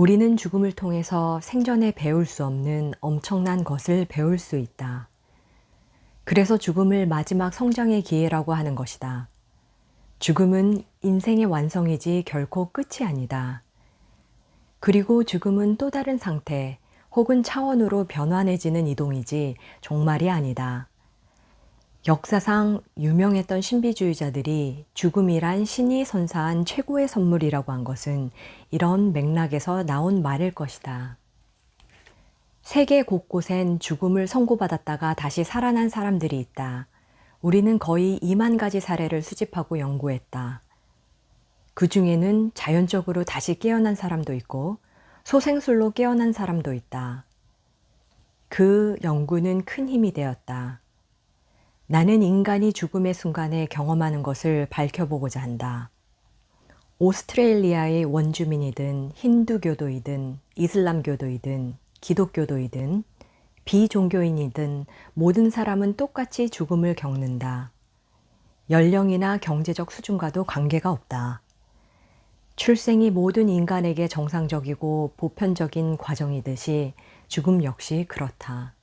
우리는 죽음을 통해서 생전에 배울 수 없는 엄청난 것을 배울 수 있다. 그래서 죽음을 마지막 성장의 기회라고 하는 것이다. 죽음은 인생의 완성이지 결코 끝이 아니다. 그리고 죽음은 또 다른 상태 혹은 차원으로 변환해지는 이동이지 종말이 아니다. 역사상 유명했던 신비주의자들이 죽음이란 신이 선사한 최고의 선물이라고 한 것은 이런 맥락에서 나온 말일 것이다. 세계 곳곳엔 죽음을 선고받았다가 다시 살아난 사람들이 있다. 우리는 거의 2만 가지 사례를 수집하고 연구했다. 그 중에는 자연적으로 다시 깨어난 사람도 있고 소생술로 깨어난 사람도 있다. 그 연구는 큰 힘이 되었다. 나는 인간이 죽음의 순간에 경험하는 것을 밝혀보고자 한다. 오스트레일리아의 원주민이든 힌두교도이든 이슬람교도이든 기독교도이든 비종교인이든 모든 사람은 똑같이 죽음을 겪는다. 연령이나 경제적 수준과도 관계가 없다. 출생이 모든 인간에게 정상적이고 보편적인 과정이듯이 죽음 역시 그렇다.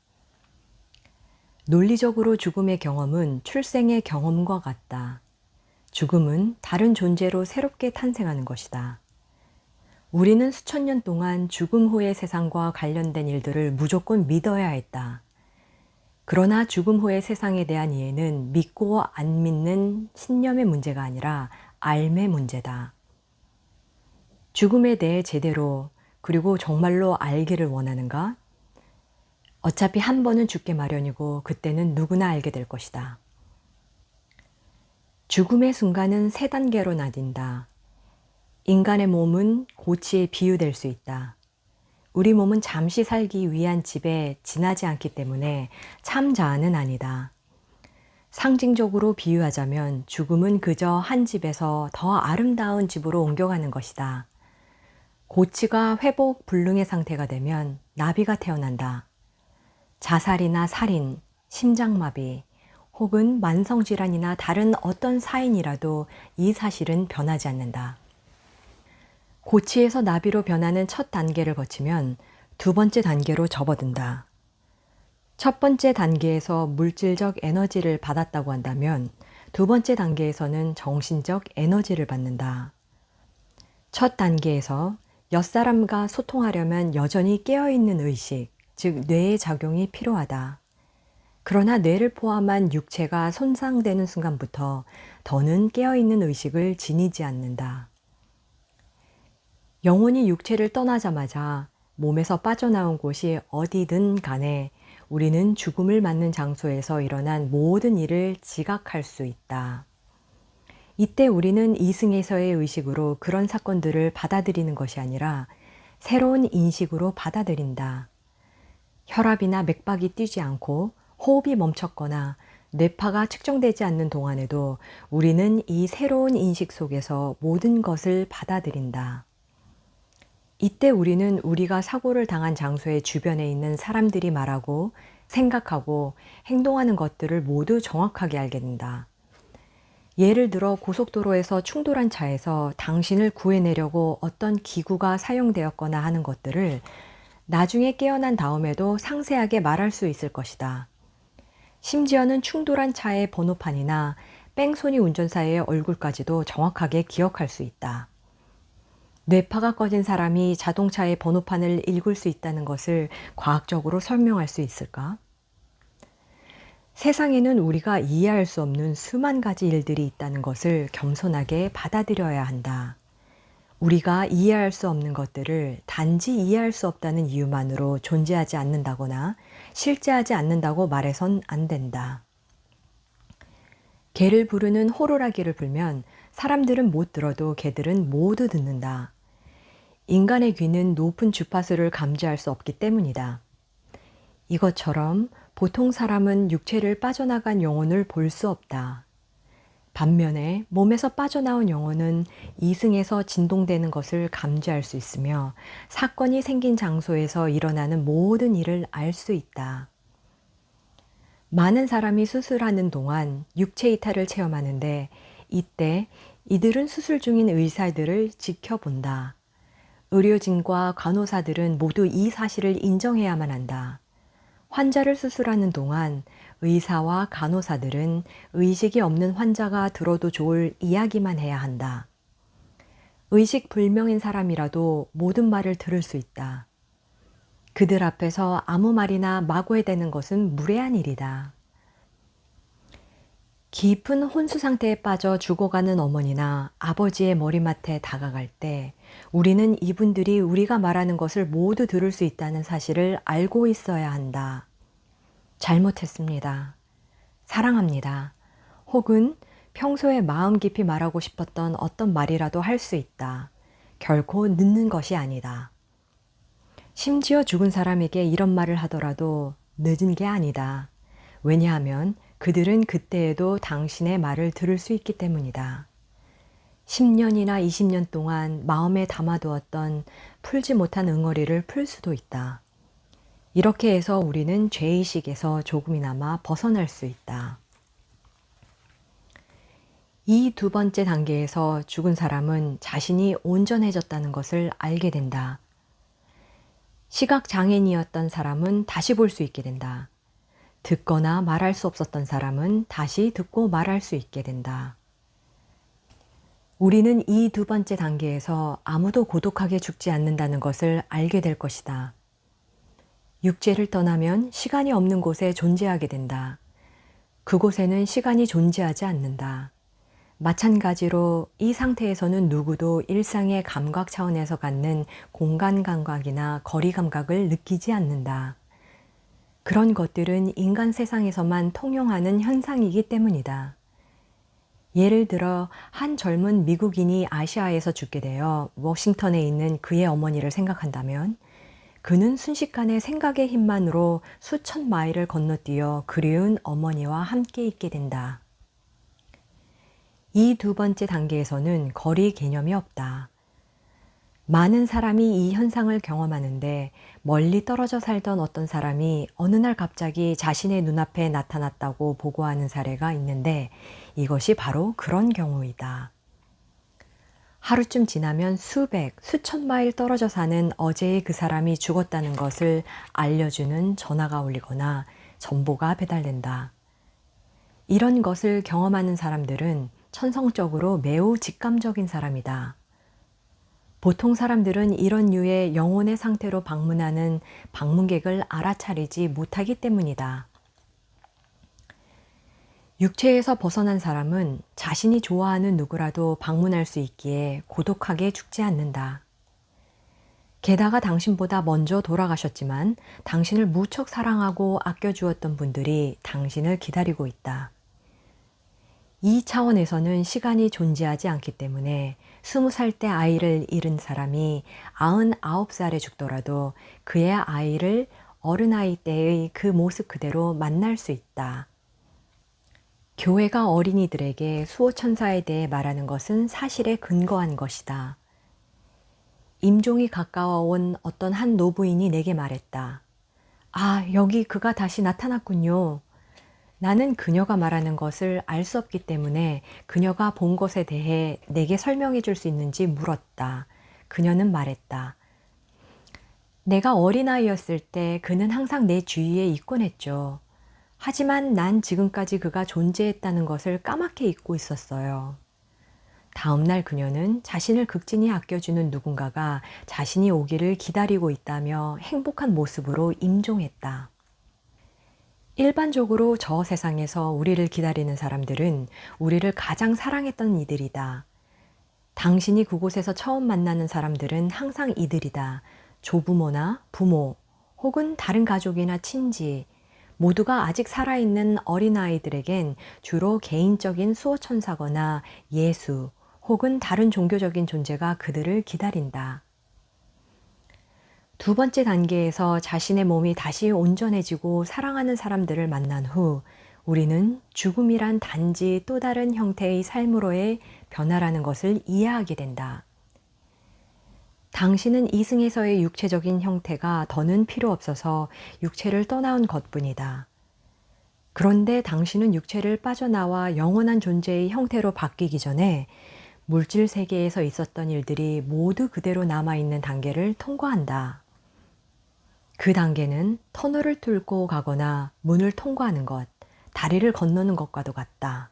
논리적으로 죽음의 경험은 출생의 경험과 같다. 죽음은 다른 존재로 새롭게 탄생하는 것이다. 우리는 수천 년 동안 죽음 후의 세상과 관련된 일들을 무조건 믿어야 했다. 그러나 죽음 후의 세상에 대한 이해는 믿고 안 믿는 신념의 문제가 아니라 삶의 문제다. 죽음에 대해 제대로 그리고 정말로 알기를 원하는가? 어차피 한 번은 죽게 마련이고 그때는 누구나 알게 될 것이다. 죽음의 순간은 세 단계로 나뉜다. 인간의 몸은 고치에 비유될 수 있다. 우리 몸은 잠시 살기 위한 집에 지나지 않기 때문에 참 자아는 아니다. 상징적으로 비유하자면 죽음은 그저 한 집에서 더 아름다운 집으로 옮겨가는 것이다. 고치가 회복 불능의 상태가 되면 나비가 태어난다. 자살이나 살인, 심장마비 혹은 만성질환이나 다른 어떤 사인이라도 이 사실은 변하지 않는다. 고치에서 나비로 변하는 첫 단계를 거치면 두 번째 단계로 접어든다. 첫 번째 단계에서 물질적 에너지를 받았다고 한다면 두 번째 단계에서는 정신적 에너지를 받는다. 첫 단계에서 옆사람과 소통하려면 여전히 깨어있는 의식, 즉 뇌의 작용이 필요하다. 그러나 뇌를 포함한 육체가 손상되는 순간부터 더는 깨어있는 의식을 지니지 않는다. 영혼이 육체를 떠나자마자 몸에서 빠져나온 곳이 어디든 간에 우리는 죽음을 맞는 장소에서 일어난 모든 일을 지각할 수 있다. 이때 우리는 이승에서의 의식으로 그런 사건들을 받아들이는 것이 아니라 새로운 인식으로 받아들인다. 혈압이나 맥박이 뛰지 않고 호흡이 멈췄거나 뇌파가 측정되지 않는 동안에도 우리는 이 새로운 인식 속에서 모든 것을 받아들인다. 이때 우리는 우리가 사고를 당한 장소의 주변에 있는 사람들이 말하고 생각하고 행동하는 것들을 모두 정확하게 알게 된다. 예를 들어 고속도로에서 충돌한 차에서 당신을 구해내려고 어떤 기구가 사용되었거나 하는 것들을 나중에 깨어난 다음에도 상세하게 말할 수 있을 것이다. 심지어는 충돌한 차의 번호판이나 뺑소니 운전사의 얼굴까지도 정확하게 기억할 수 있다. 뇌파가 꺼진 사람이 자동차의 번호판을 읽을 수 있다는 것을 과학적으로 설명할 수 있을까? 세상에는 우리가 이해할 수 없는 수만 가지 일들이 있다는 것을 겸손하게 받아들여야 한다. 우리가 이해할 수 없는 것들을 단지 이해할 수 없다는 이유만으로 존재하지 않는다거나 실제하지 않는다고 말해선 안 된다. 개를 부르는 호루라기를 불면 사람들은 못 들어도 개들은 모두 듣는다. 인간의 귀는 높은 주파수를 감지할 수 없기 때문이다. 이것처럼 보통 사람은 육체를 빠져나간 영혼을 볼 수 없다. 반면에 몸에서 빠져나온 영혼은 이승에서 진동되는 것을 감지할 수 있으며 사건이 생긴 장소에서 일어나는 모든 일을 알 수 있다. 많은 사람이 수술하는 동안 육체 이탈을 체험하는데 이때 이들은 수술 중인 의사들을 지켜본다. 의료진과 간호사들은 모두 이 사실을 인정해야만 한다. 환자를 수술하는 동안 의사와 간호사들은 의식이 없는 환자가 들어도 좋을 이야기만 해야 한다. 의식 불명인 사람이라도 모든 말을 들을 수 있다. 그들 앞에서 아무 말이나 마구 해대는 것은 무례한 일이다. 깊은 혼수 상태에 빠져 죽어가는 어머니나 아버지의 머리맡에 다가갈 때 우리는 이분들이 우리가 말하는 것을 모두 들을 수 있다는 사실을 알고 있어야 한다. 잘못했습니다. 사랑합니다. 혹은 평소에 마음 깊이 말하고 싶었던 어떤 말이라도 할 수 있다. 결코 늦는 것이 아니다. 심지어 죽은 사람에게 이런 말을 하더라도 늦은 게 아니다. 왜냐하면 그들은 그때에도 당신의 말을 들을 수 있기 때문이다. 10년이나 20년 동안 마음에 담아두었던 풀지 못한 응어리를 풀 수도 있다. 이렇게 해서 우리는 죄의식에서 조금이나마 벗어날 수 있다. 이 두 번째 단계에서 죽은 사람은 자신이 온전해졌다는 것을 알게 된다. 시각장애인이었던 사람은 다시 볼 수 있게 된다. 듣거나 말할 수 없었던 사람은 다시 듣고 말할 수 있게 된다. 우리는 이 두 번째 단계에서 아무도 고독하게 죽지 않는다는 것을 알게 될 것이다. 육체를 떠나면 시간이 없는 곳에 존재하게 된다. 그곳에는 시간이 존재하지 않는다. 마찬가지로 이 상태에서는 누구도 일상의 감각 차원에서 갖는 공간 감각이나 거리 감각을 느끼지 않는다. 그런 것들은 인간 세상에서만 통용하는 현상이기 때문이다. 예를 들어 한 젊은 미국인이 아시아에서 죽게 되어 워싱턴에 있는 그의 어머니를 생각한다면 그는 순식간에 생각의 힘만으로 수천 마일을 건너뛰어 그리운 어머니와 함께 있게 된다. 이 두 번째 단계에서는 거리 개념이 없다. 많은 사람이 이 현상을 경험하는데 멀리 떨어져 살던 어떤 사람이 어느 날 갑자기 자신의 눈앞에 나타났다고 보고하는 사례가 있는데 이것이 바로 그런 경우이다. 하루쯤 지나면 수백, 수천 마일 떨어져 사는 어제의 그 사람이 죽었다는 것을 알려주는 전화가 울리거나 정보가 배달된다. 이런 것을 경험하는 사람들은 천성적으로 매우 직감적인 사람이다. 보통 사람들은 이런 류의 영혼의 상태로 방문하는 방문객을 알아차리지 못하기 때문이다. 육체에서 벗어난 사람은 자신이 좋아하는 누구라도 방문할 수 있기에 고독하게 죽지 않는다. 게다가 당신보다 먼저 돌아가셨지만 당신을 무척 사랑하고 아껴주었던 분들이 당신을 기다리고 있다. 이 차원에서는 시간이 존재하지 않기 때문에 20살 때 아이를 잃은 사람이 99살에 죽더라도 그의 아이를 어른아이 때의 그 모습 그대로 만날 수 있다. 교회가 어린이들에게 수호천사에 대해 말하는 것은 사실에 근거한 것이다. 임종이 가까워온 어떤 한 노부인이 내게 말했다. 아, 여기 그가 다시 나타났군요. 나는 그녀가 말하는 것을 알 수 없기 때문에 그녀가 본 것에 대해 내게 설명해 줄 수 있는지 물었다. 그녀는 말했다. 내가 어린아이였을 때 그는 항상 내 주위에 있곤 했죠. 하지만 난 지금까지 그가 존재했다는 것을 까맣게 잊고 있었어요. 다음 날 그녀는 자신을 극진히 아껴주는 누군가가 자신이 오기를 기다리고 있다며 행복한 모습으로 임종했다. 일반적으로 저 세상에서 우리를 기다리는 사람들은 우리를 가장 사랑했던 이들이다. 당신이 그곳에서 처음 만나는 사람들은 항상 이들이다. 조부모나 부모 혹은 다른 가족이나 친지 모두가 아직 살아있는 어린아이들에겐 주로 개인적인 수호천사거나 예수 혹은 다른 종교적인 존재가 그들을 기다린다. 두 번째 단계에서 자신의 몸이 다시 온전해지고 사랑하는 사람들을 만난 후 우리는 죽음이란 단지 또 다른 형태의 삶으로의 변화라는 것을 이해하게 된다. 당신은 이승에서의 육체적인 형태가 더는 필요 없어서 육체를 떠나온 것뿐이다. 그런데 당신은 육체를 빠져나와 영원한 존재의 형태로 바뀌기 전에 물질 세계에서 있었던 일들이 모두 그대로 남아있는 단계를 통과한다. 그 단계는 터널을 뚫고 가거나 문을 통과하는 것, 다리를 건너는 것과도 같다.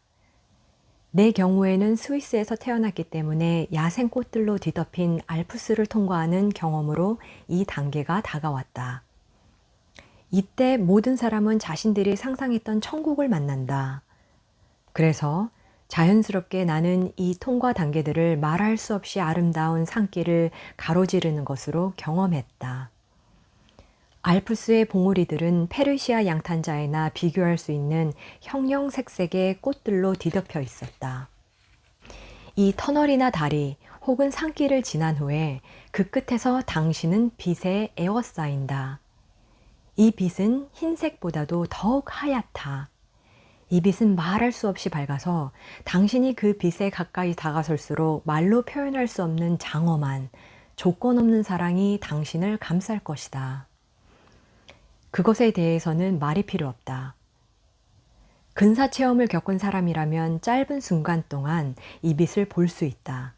내 경우에는 스위스에서 태어났기 때문에 야생 꽃들로 뒤덮인 알프스를 통과하는 경험으로 이 단계가 다가왔다. 이때 모든 사람은 자신들이 상상했던 천국을 만난다. 그래서 자연스럽게 나는 이 통과 단계들을 말할 수 없이 아름다운 산길을 가로지르는 것으로 경험했다. 알프스의 봉우리들은 페르시아 양탄자에나 비교할 수 있는 형형색색의 꽃들로 뒤덮여 있었다. 이 터널이나 다리 혹은 산길을 지난 후에 그 끝에서 당신은 빛에 에워싸인다. 이 빛은 흰색보다도 더욱 하얗다. 이 빛은 말할 수 없이 밝아서 당신이 그 빛에 가까이 다가설수록 말로 표현할 수 없는 장엄한 조건 없는 사랑이 당신을 감쌀 것이다. 그것에 대해서는 말이 필요 없다. 근사 체험을 겪은 사람이라면 짧은 순간 동안 이 빛을 볼 수 있다.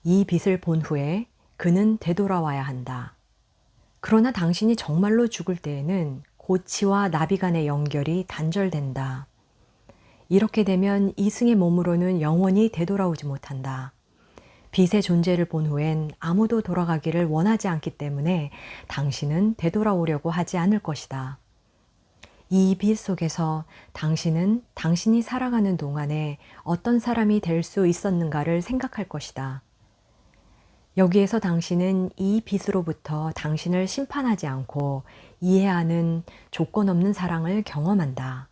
이 빛을 본 후에 그는 되돌아와야 한다. 그러나 당신이 정말로 죽을 때에는 고치와 나비 간의 연결이 단절된다. 이렇게 되면 이승의 몸으로는 영원히 되돌아오지 못한다. 빛의 존재를 본 후엔 아무도 돌아가기를 원하지 않기 때문에 당신은 되돌아오려고 하지 않을 것이다. 이 빛 속에서 당신은 당신이 살아가는 동안에 어떤 사람이 될 수 있었는가를 생각할 것이다. 여기에서 당신은 이 빛으로부터 당신을 심판하지 않고 이해하는 조건 없는 사랑을 경험한다.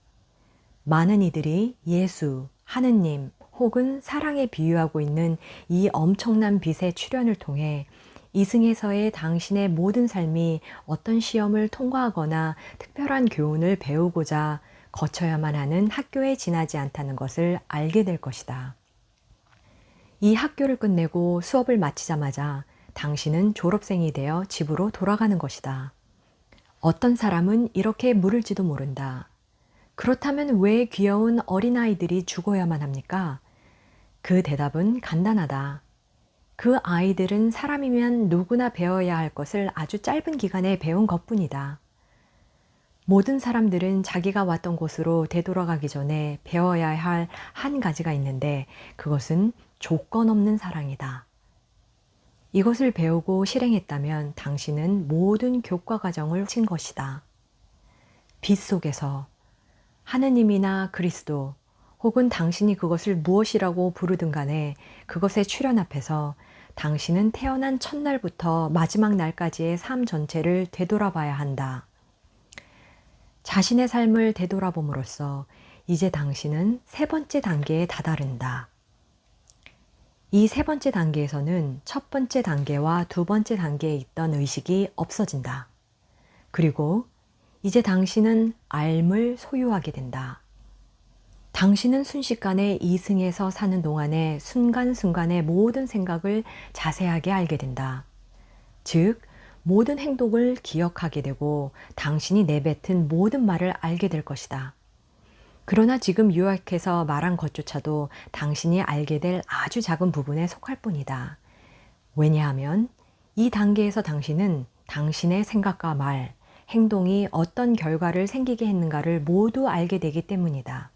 많은 이들이 예수, 하느님 혹은 사랑에 비유하고 있는 이 엄청난 빛의 출현을 통해 이승에서의 당신의 모든 삶이 어떤 시험을 통과하거나 특별한 교훈을 배우고자 거쳐야만 하는 학교에 지나지 않다는 것을 알게 될 것이다. 이 학교를 끝내고 수업을 마치자마자 당신은 졸업생이 되어 집으로 돌아가는 것이다. 어떤 사람은 이렇게 물을지도 모른다. 그렇다면 왜 귀여운 어린아이들이 죽어야만 합니까? 그 대답은 간단하다. 그 아이들은 사람이면 누구나 배워야 할 것을 아주 짧은 기간에 배운 것뿐이다. 모든 사람들은 자기가 왔던 곳으로 되돌아가기 전에 배워야 할 한 가지가 있는데 그것은 조건 없는 사랑이다. 이것을 배우고 실행했다면 당신은 모든 교과 과정을 친 것이다. 빛 속에서 하느님이나 그리스도 혹은 당신이 그것을 무엇이라고 부르든 간에 그것의 출현 앞에서 당신은 태어난 첫날부터 마지막 날까지의 삶 전체를 되돌아봐야 한다. 자신의 삶을 되돌아봄으로써 이제 당신은 세 번째 단계에 다다른다. 이 세 번째 단계에서는 첫 번째 단계와 두 번째 단계에 있던 의식이 없어진다. 그리고 이제 당신은 알을 소유하게 된다. 당신은 순식간에 이승에서 사는 동안에 순간순간의 모든 생각을 자세하게 알게 된다. 즉, 모든 행동을 기억하게 되고 당신이 내뱉은 모든 말을 알게 될 것이다. 그러나 지금 요약해서 말한 것조차도 당신이 알게 될 아주 작은 부분에 속할 뿐이다. 왜냐하면 이 단계에서 당신은 당신의 생각과 말, 행동이 어떤 결과를 생기게 했는가를 모두 알게 되기 때문이다.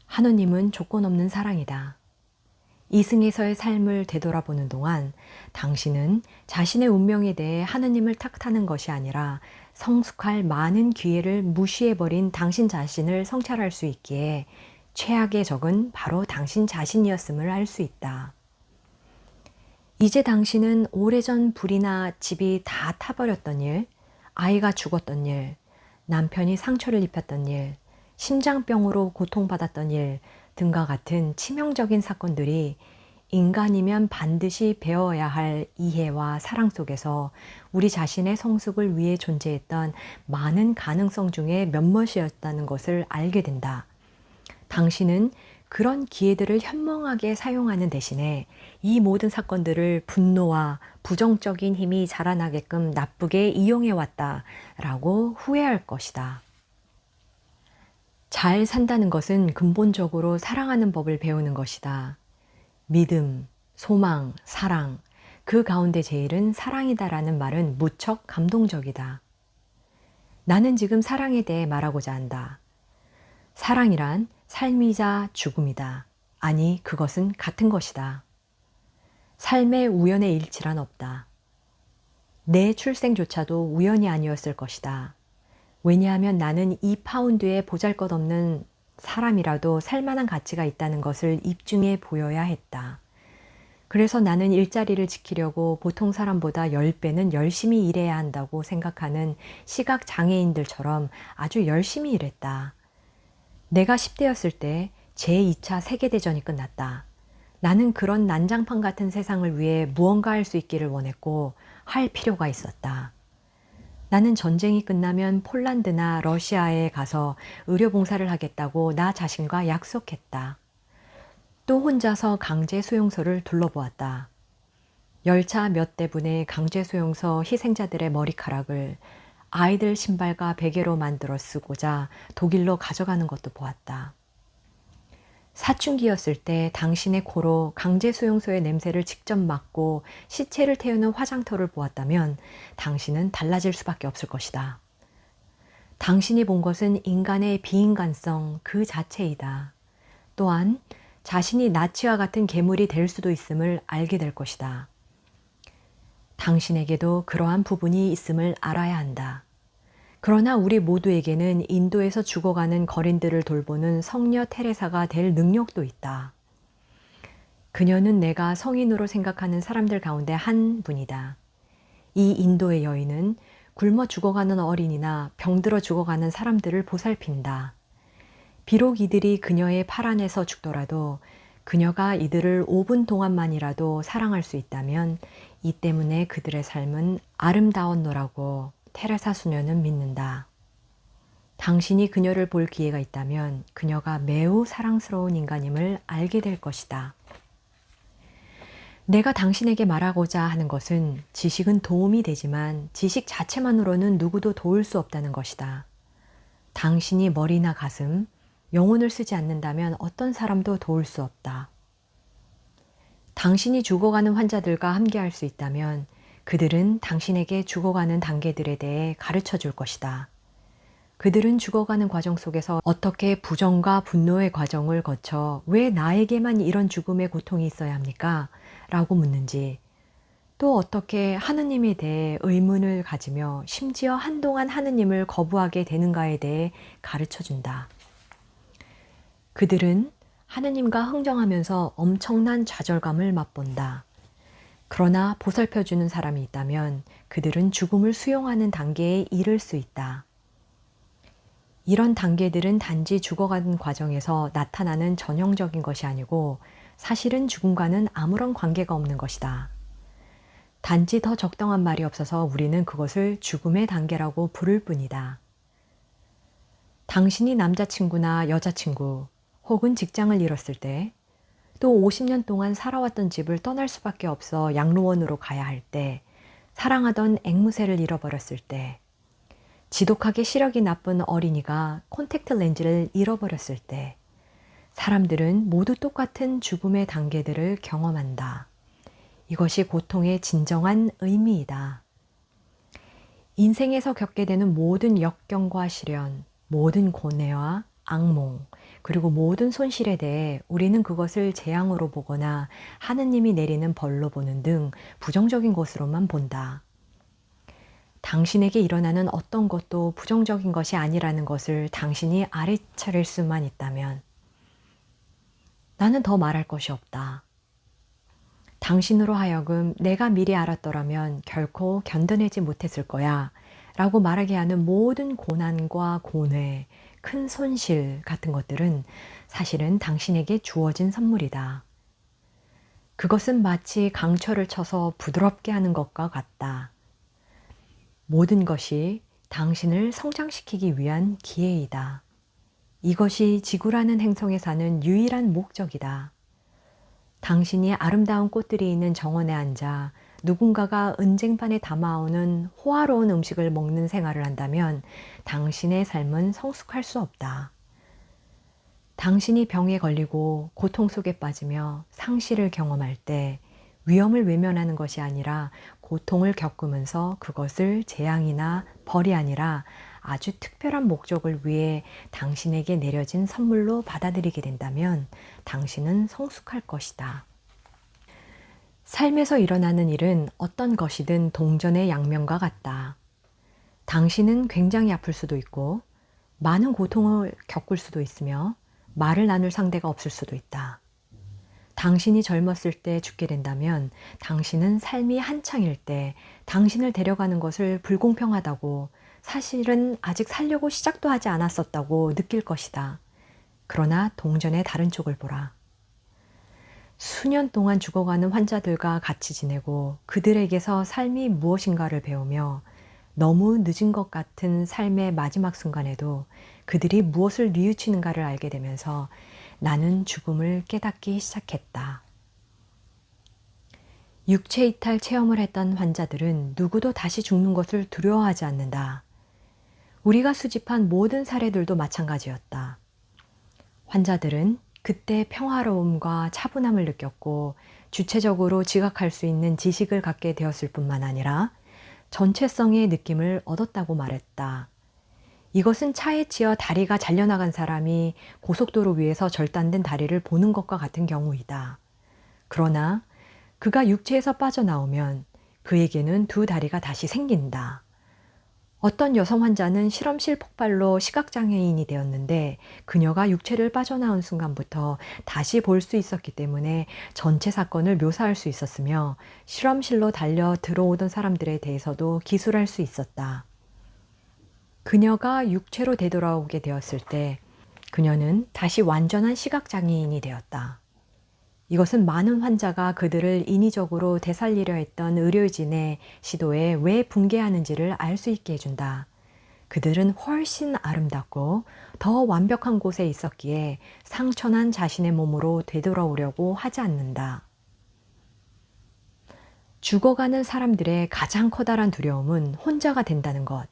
하느님은 조건 없는 사랑이다. 이승에서의 삶을 되돌아보는 동안 당신은 자신의 운명에 대해 하느님을 탓하는 것이 아니라 성숙할 많은 기회를 무시해버린 당신 자신을 성찰할 수 있기에 최악의 적은 바로 당신 자신이었음을 알 수 있다. 이제 당신은 오래전 불이나 집이 다 타버렸던 일, 아이가 죽었던 일, 남편이 상처를 입혔던 일, 심장병으로 고통받았던 일 등과 같은 치명적인 사건들이 인간이면 반드시 배워야 할 이해와 사랑 속에서 우리 자신의 성숙을 위해 존재했던 많은 가능성 중에 몇몇이었다는 것을 알게 된다. 당신은 그런 기회들을 현명하게 사용하는 대신에 이 모든 사건들을 분노와 부정적인 힘이 자라나게끔 나쁘게 이용해왔다라고 후회할 것이다. 잘 산다는 것은 근본적으로 사랑하는 법을 배우는 것이다. 믿음, 소망, 사랑, 그 가운데 제일은 사랑이다라는 말은 무척 감동적이다. 나는 지금 사랑에 대해 말하고자 한다. 사랑이란 삶이자 죽음이다. 아니, 그것은 같은 것이다. 삶의 우연의 일치란 없다. 내 출생조차도 우연이 아니었을 것이다. 왜냐하면 나는 2파운드의 보잘것없는 사람이라도 살만한 가치가 있다는 것을 입증해 보여야 했다. 그래서 나는 일자리를 지키려고 보통 사람보다 10배는 열심히 일해야 한다고 생각하는 시각 장애인들처럼 아주 열심히 일했다. 내가 10대였을 때 제2차 세계대전이 끝났다. 나는 그런 난장판 같은 세상을 위해 무언가 할 수 있기를 원했고 할 필요가 있었다. 나는 전쟁이 끝나면 폴란드나 러시아에 가서 의료봉사를 하겠다고 나 자신과 약속했다. 또 혼자서 강제 수용소를 둘러보았다. 열차 몇 대분의 강제 수용소 희생자들의 머리카락을 아이들 신발과 베개로 만들어 쓰고자 독일로 가져가는 것도 보았다. 사춘기였을 때 당신의 코로 강제 수용소의 냄새를 직접 맡고 시체를 태우는 화장터를 보았다면 당신은 달라질 수밖에 없을 것이다. 당신이 본 것은 인간의 비인간성 그 자체이다. 또한 자신이 나치와 같은 괴물이 될 수도 있음을 알게 될 것이다. 당신에게도 그러한 부분이 있음을 알아야 한다. 그러나 우리 모두에게는 인도에서 죽어가는 거린들을 돌보는 성녀 테레사가 될 능력도 있다. 그녀는 내가 성인으로 생각하는 사람들 가운데 한 분이다. 이 인도의 여인은 굶어 죽어가는 어린이나 병들어 죽어가는 사람들을 보살핀다. 비록 이들이 그녀의 팔 안에서 죽더라도 그녀가 이들을 5분 동안만이라도 사랑할 수 있다면 이 때문에 그들의 삶은 아름다웠노라고 테레사 수녀는 믿는다. 당신이 그녀를 볼 기회가 있다면 그녀가 매우 사랑스러운 인간임을 알게 될 것이다. 내가 당신에게 말하고자 하는 것은 지식은 도움이 되지만 지식 자체만으로는 누구도 도울 수 없다는 것이다. 당신이 머리나 가슴, 영혼을 쓰지 않는다면 어떤 사람도 도울 수 없다. 당신이 죽어가는 환자들과 함께할 수 있다면 그들은 당신에게 죽어가는 단계들에 대해 가르쳐 줄 것이다. 그들은 죽어가는 과정 속에서 어떻게 부정과 분노의 과정을 거쳐 왜 나에게만 이런 죽음의 고통이 있어야 합니까? 라고 묻는지, 또 어떻게 하느님에 대해 의문을 가지며 심지어 한동안 하느님을 거부하게 되는가에 대해 가르쳐 준다. 그들은 하느님과 흥정하면서 엄청난 좌절감을 맛본다. 그러나 보살펴주는 사람이 있다면 그들은 죽음을 수용하는 단계에 이를 수 있다. 이런 단계들은 단지 죽어가는 과정에서 나타나는 전형적인 것이 아니고 사실은 죽음과는 아무런 관계가 없는 것이다. 단지 더 적당한 말이 없어서 우리는 그것을 죽음의 단계라고 부를 뿐이다. 당신이 남자친구나 여자친구 혹은 직장을 잃었을 때, 또 50년 동안 살아왔던 집을 떠날 수밖에 없어 양로원으로 가야 할 때, 사랑하던 앵무새를 잃어버렸을 때, 지독하게 시력이 나쁜 어린이가 콘택트 렌즈를 잃어버렸을 때, 사람들은 모두 똑같은 죽음의 단계들을 경험한다. 이것이 고통의 진정한 의미이다. 인생에서 겪게 되는 모든 역경과 시련, 모든 고뇌와 악몽, 그리고 모든 손실에 대해 우리는 그것을 재앙으로 보거나 하느님이 내리는 벌로 보는 등 부정적인 것으로만 본다. 당신에게 일어나는 어떤 것도 부정적인 것이 아니라는 것을 당신이 알아차릴 수만 있다면 나는 더 말할 것이 없다. 당신으로 하여금 내가 미리 알았더라면 결코 견뎌내지 못했을 거야 라고 말하게 하는 모든 고난과 고뇌, 큰 손실 같은 것들은 사실은 당신에게 주어진 선물이다. 그것은 마치 강철을 쳐서 부드럽게 하는 것과 같다. 모든 것이 당신을 성장시키기 위한 기회이다. 이것이 지구라는 행성에 사는 유일한 목적이다. 당신이 아름다운 꽃들이 있는 정원에 앉아 누군가가 은쟁반에 담아오는 호화로운 음식을 먹는 생활을 한다면 당신의 삶은 성숙할 수 없다. 당신이 병에 걸리고 고통 속에 빠지며 상실을 경험할 때 위험을 외면하는 것이 아니라 고통을 겪으면서 그것을 재앙이나 벌이 아니라 아주 특별한 목적을 위해 당신에게 내려진 선물로 받아들이게 된다면 당신은 성숙할 것이다. 삶에서 일어나는 일은 어떤 것이든 동전의 양면과 같다. 당신은 굉장히 아플 수도 있고 많은 고통을 겪을 수도 있으며 말을 나눌 상대가 없을 수도 있다. 당신이 젊었을 때 죽게 된다면 당신은 삶이 한창일 때 당신을 데려가는 것을 불공평하다고, 사실은 아직 살려고 시작도 하지 않았었다고 느낄 것이다. 그러나 동전의 다른 쪽을 보라. 수년 동안 죽어가는 환자들과 같이 지내고 그들에게서 삶이 무엇인가를 배우며 너무 늦은 것 같은 삶의 마지막 순간에도 그들이 무엇을 뉘우치는가를 알게 되면서 나는 죽음을 깨닫기 시작했다. 육체 이탈 체험을 했던 환자들은 누구도 다시 죽는 것을 두려워하지 않는다. 우리가 수집한 모든 사례들도 마찬가지였다. 환자들은 그때 평화로움과 차분함을 느꼈고 주체적으로 지각할 수 있는 지식을 갖게 되었을 뿐만 아니라 전체성의 느낌을 얻었다고 말했다. 이것은 차에 치여 다리가 잘려나간 사람이 고속도로 위에서 절단된 다리를 보는 것과 같은 경우이다. 그러나 그가 육체에서 빠져나오면 그에게는 두 다리가 다시 생긴다. 어떤 여성 환자는 실험실 폭발로 시각장애인이 되었는데 그녀가 육체를 빠져나온 순간부터 다시 볼 수 있었기 때문에 전체 사건을 묘사할 수 있었으며 실험실로 달려 들어오던 사람들에 대해서도 기술할 수 있었다. 그녀가 육체로 되돌아오게 되었을 때 그녀는 다시 완전한 시각장애인이 되었다. 이것은 많은 환자가 그들을 인위적으로 되살리려 했던 의료진의 시도에 왜 붕괴하는지를 알 수 있게 해준다. 그들은 훨씬 아름답고 더 완벽한 곳에 있었기에 상처난 자신의 몸으로 되돌아오려고 하지 않는다. 죽어가는 사람들의 가장 커다란 두려움은 혼자가 된다는 것,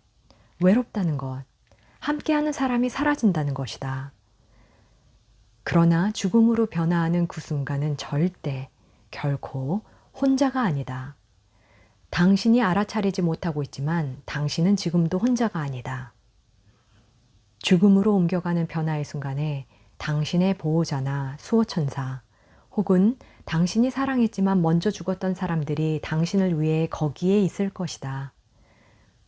외롭다는 것, 함께하는 사람이 사라진다는 것이다. 그러나 죽음으로 변화하는 그 순간은 절대, 결코 혼자가 아니다. 당신이 알아차리지 못하고 있지만 당신은 지금도 혼자가 아니다. 죽음으로 옮겨가는 변화의 순간에 당신의 보호자나 수호천사 혹은 당신이 사랑했지만 먼저 죽었던 사람들이 당신을 위해 거기에 있을 것이다.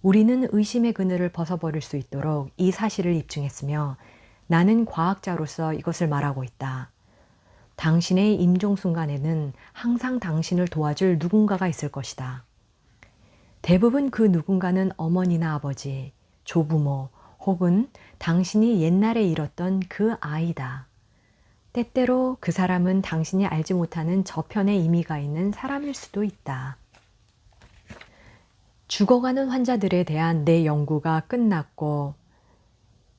우리는 의심의 그늘을 벗어버릴 수 있도록 이 사실을 입증했으며 나는 과학자로서 이것을 말하고 있다. 당신의 임종 순간에는 항상 당신을 도와줄 누군가가 있을 것이다. 대부분 그 누군가는 어머니나 아버지, 조부모 혹은 당신이 옛날에 잃었던 그 아이다. 때때로 그 사람은 당신이 알지 못하는 저편에 의미가 있는 사람일 수도 있다. 죽어가는 환자들에 대한 내 연구가 끝났고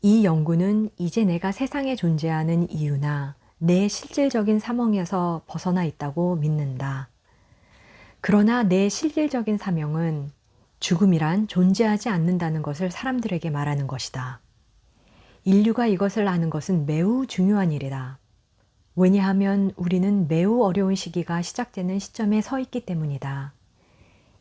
이 연구는 이제 내가 세상에 존재하는 이유나 내 실질적인 사명에서 벗어나 있다고 믿는다. 그러나 내 실질적인 사명은 죽음이란 존재하지 않는다는 것을 사람들에게 말하는 것이다. 인류가 이것을 아는 것은 매우 중요한 일이다. 왜냐하면 우리는 매우 어려운 시기가 시작되는 시점에 서 있기 때문이다.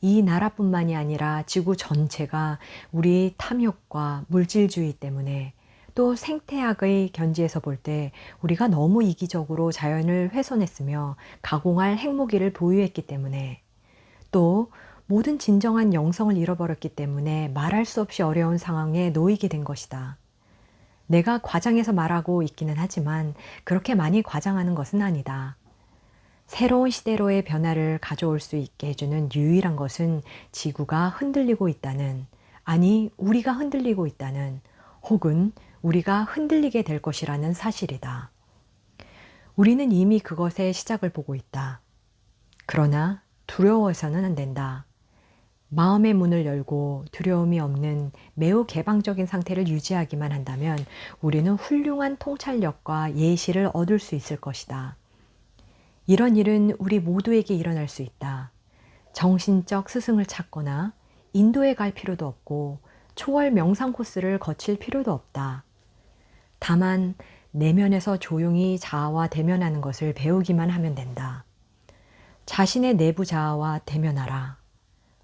이 나라뿐만이 아니라 지구 전체가 우리 탐욕과 물질주의 때문에 또 생태학의 견지에서 볼 때 우리가 너무 이기적으로 자연을 훼손했으며 가공할 핵무기를 보유했기 때문에 또 모든 진정한 영성을 잃어버렸기 때문에 말할 수 없이 어려운 상황에 놓이게 된 것이다. 내가 과장해서 말하고 있기는 하지만 그렇게 많이 과장하는 것은 아니다. 새로운 시대로의 변화를 가져올 수 있게 해주는 유일한 것은 지구가 흔들리고 있다는, 아니 우리가 흔들리고 있다는, 혹은 우리가 흔들리게 될 것이라는 사실이다. 우리는 이미 그것의 시작을 보고 있다. 그러나 두려워해서는 안 된다. 마음의 문을 열고 두려움이 없는 매우 개방적인 상태를 유지하기만 한다면 우리는 훌륭한 통찰력과 예시를 얻을 수 있을 것이다. 이런 일은 우리 모두에게 일어날 수 있다. 정신적 스승을 찾거나 인도에 갈 필요도 없고 초월 명상 코스를 거칠 필요도 없다. 다만 내면에서 조용히 자아와 대면하는 것을 배우기만 하면 된다. 자신의 내부 자아와 대면하라.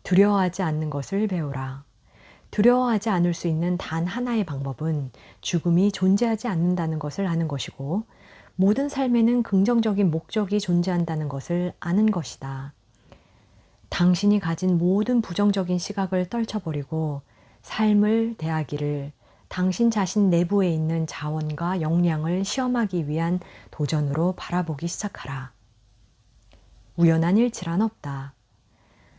두려워하지 않는 것을 배우라. 두려워하지 않을 수 있는 단 하나의 방법은 죽음이 존재하지 않는다는 것을 아는 것이고, 모든 삶에는 긍정적인 목적이 존재한다는 것을 아는 것이다. 당신이 가진 모든 부정적인 시각을 떨쳐버리고 삶을 대하기를 당신 자신 내부에 있는 자원과 역량을 시험하기 위한 도전으로 바라보기 시작하라. 우연한 일치란 없다.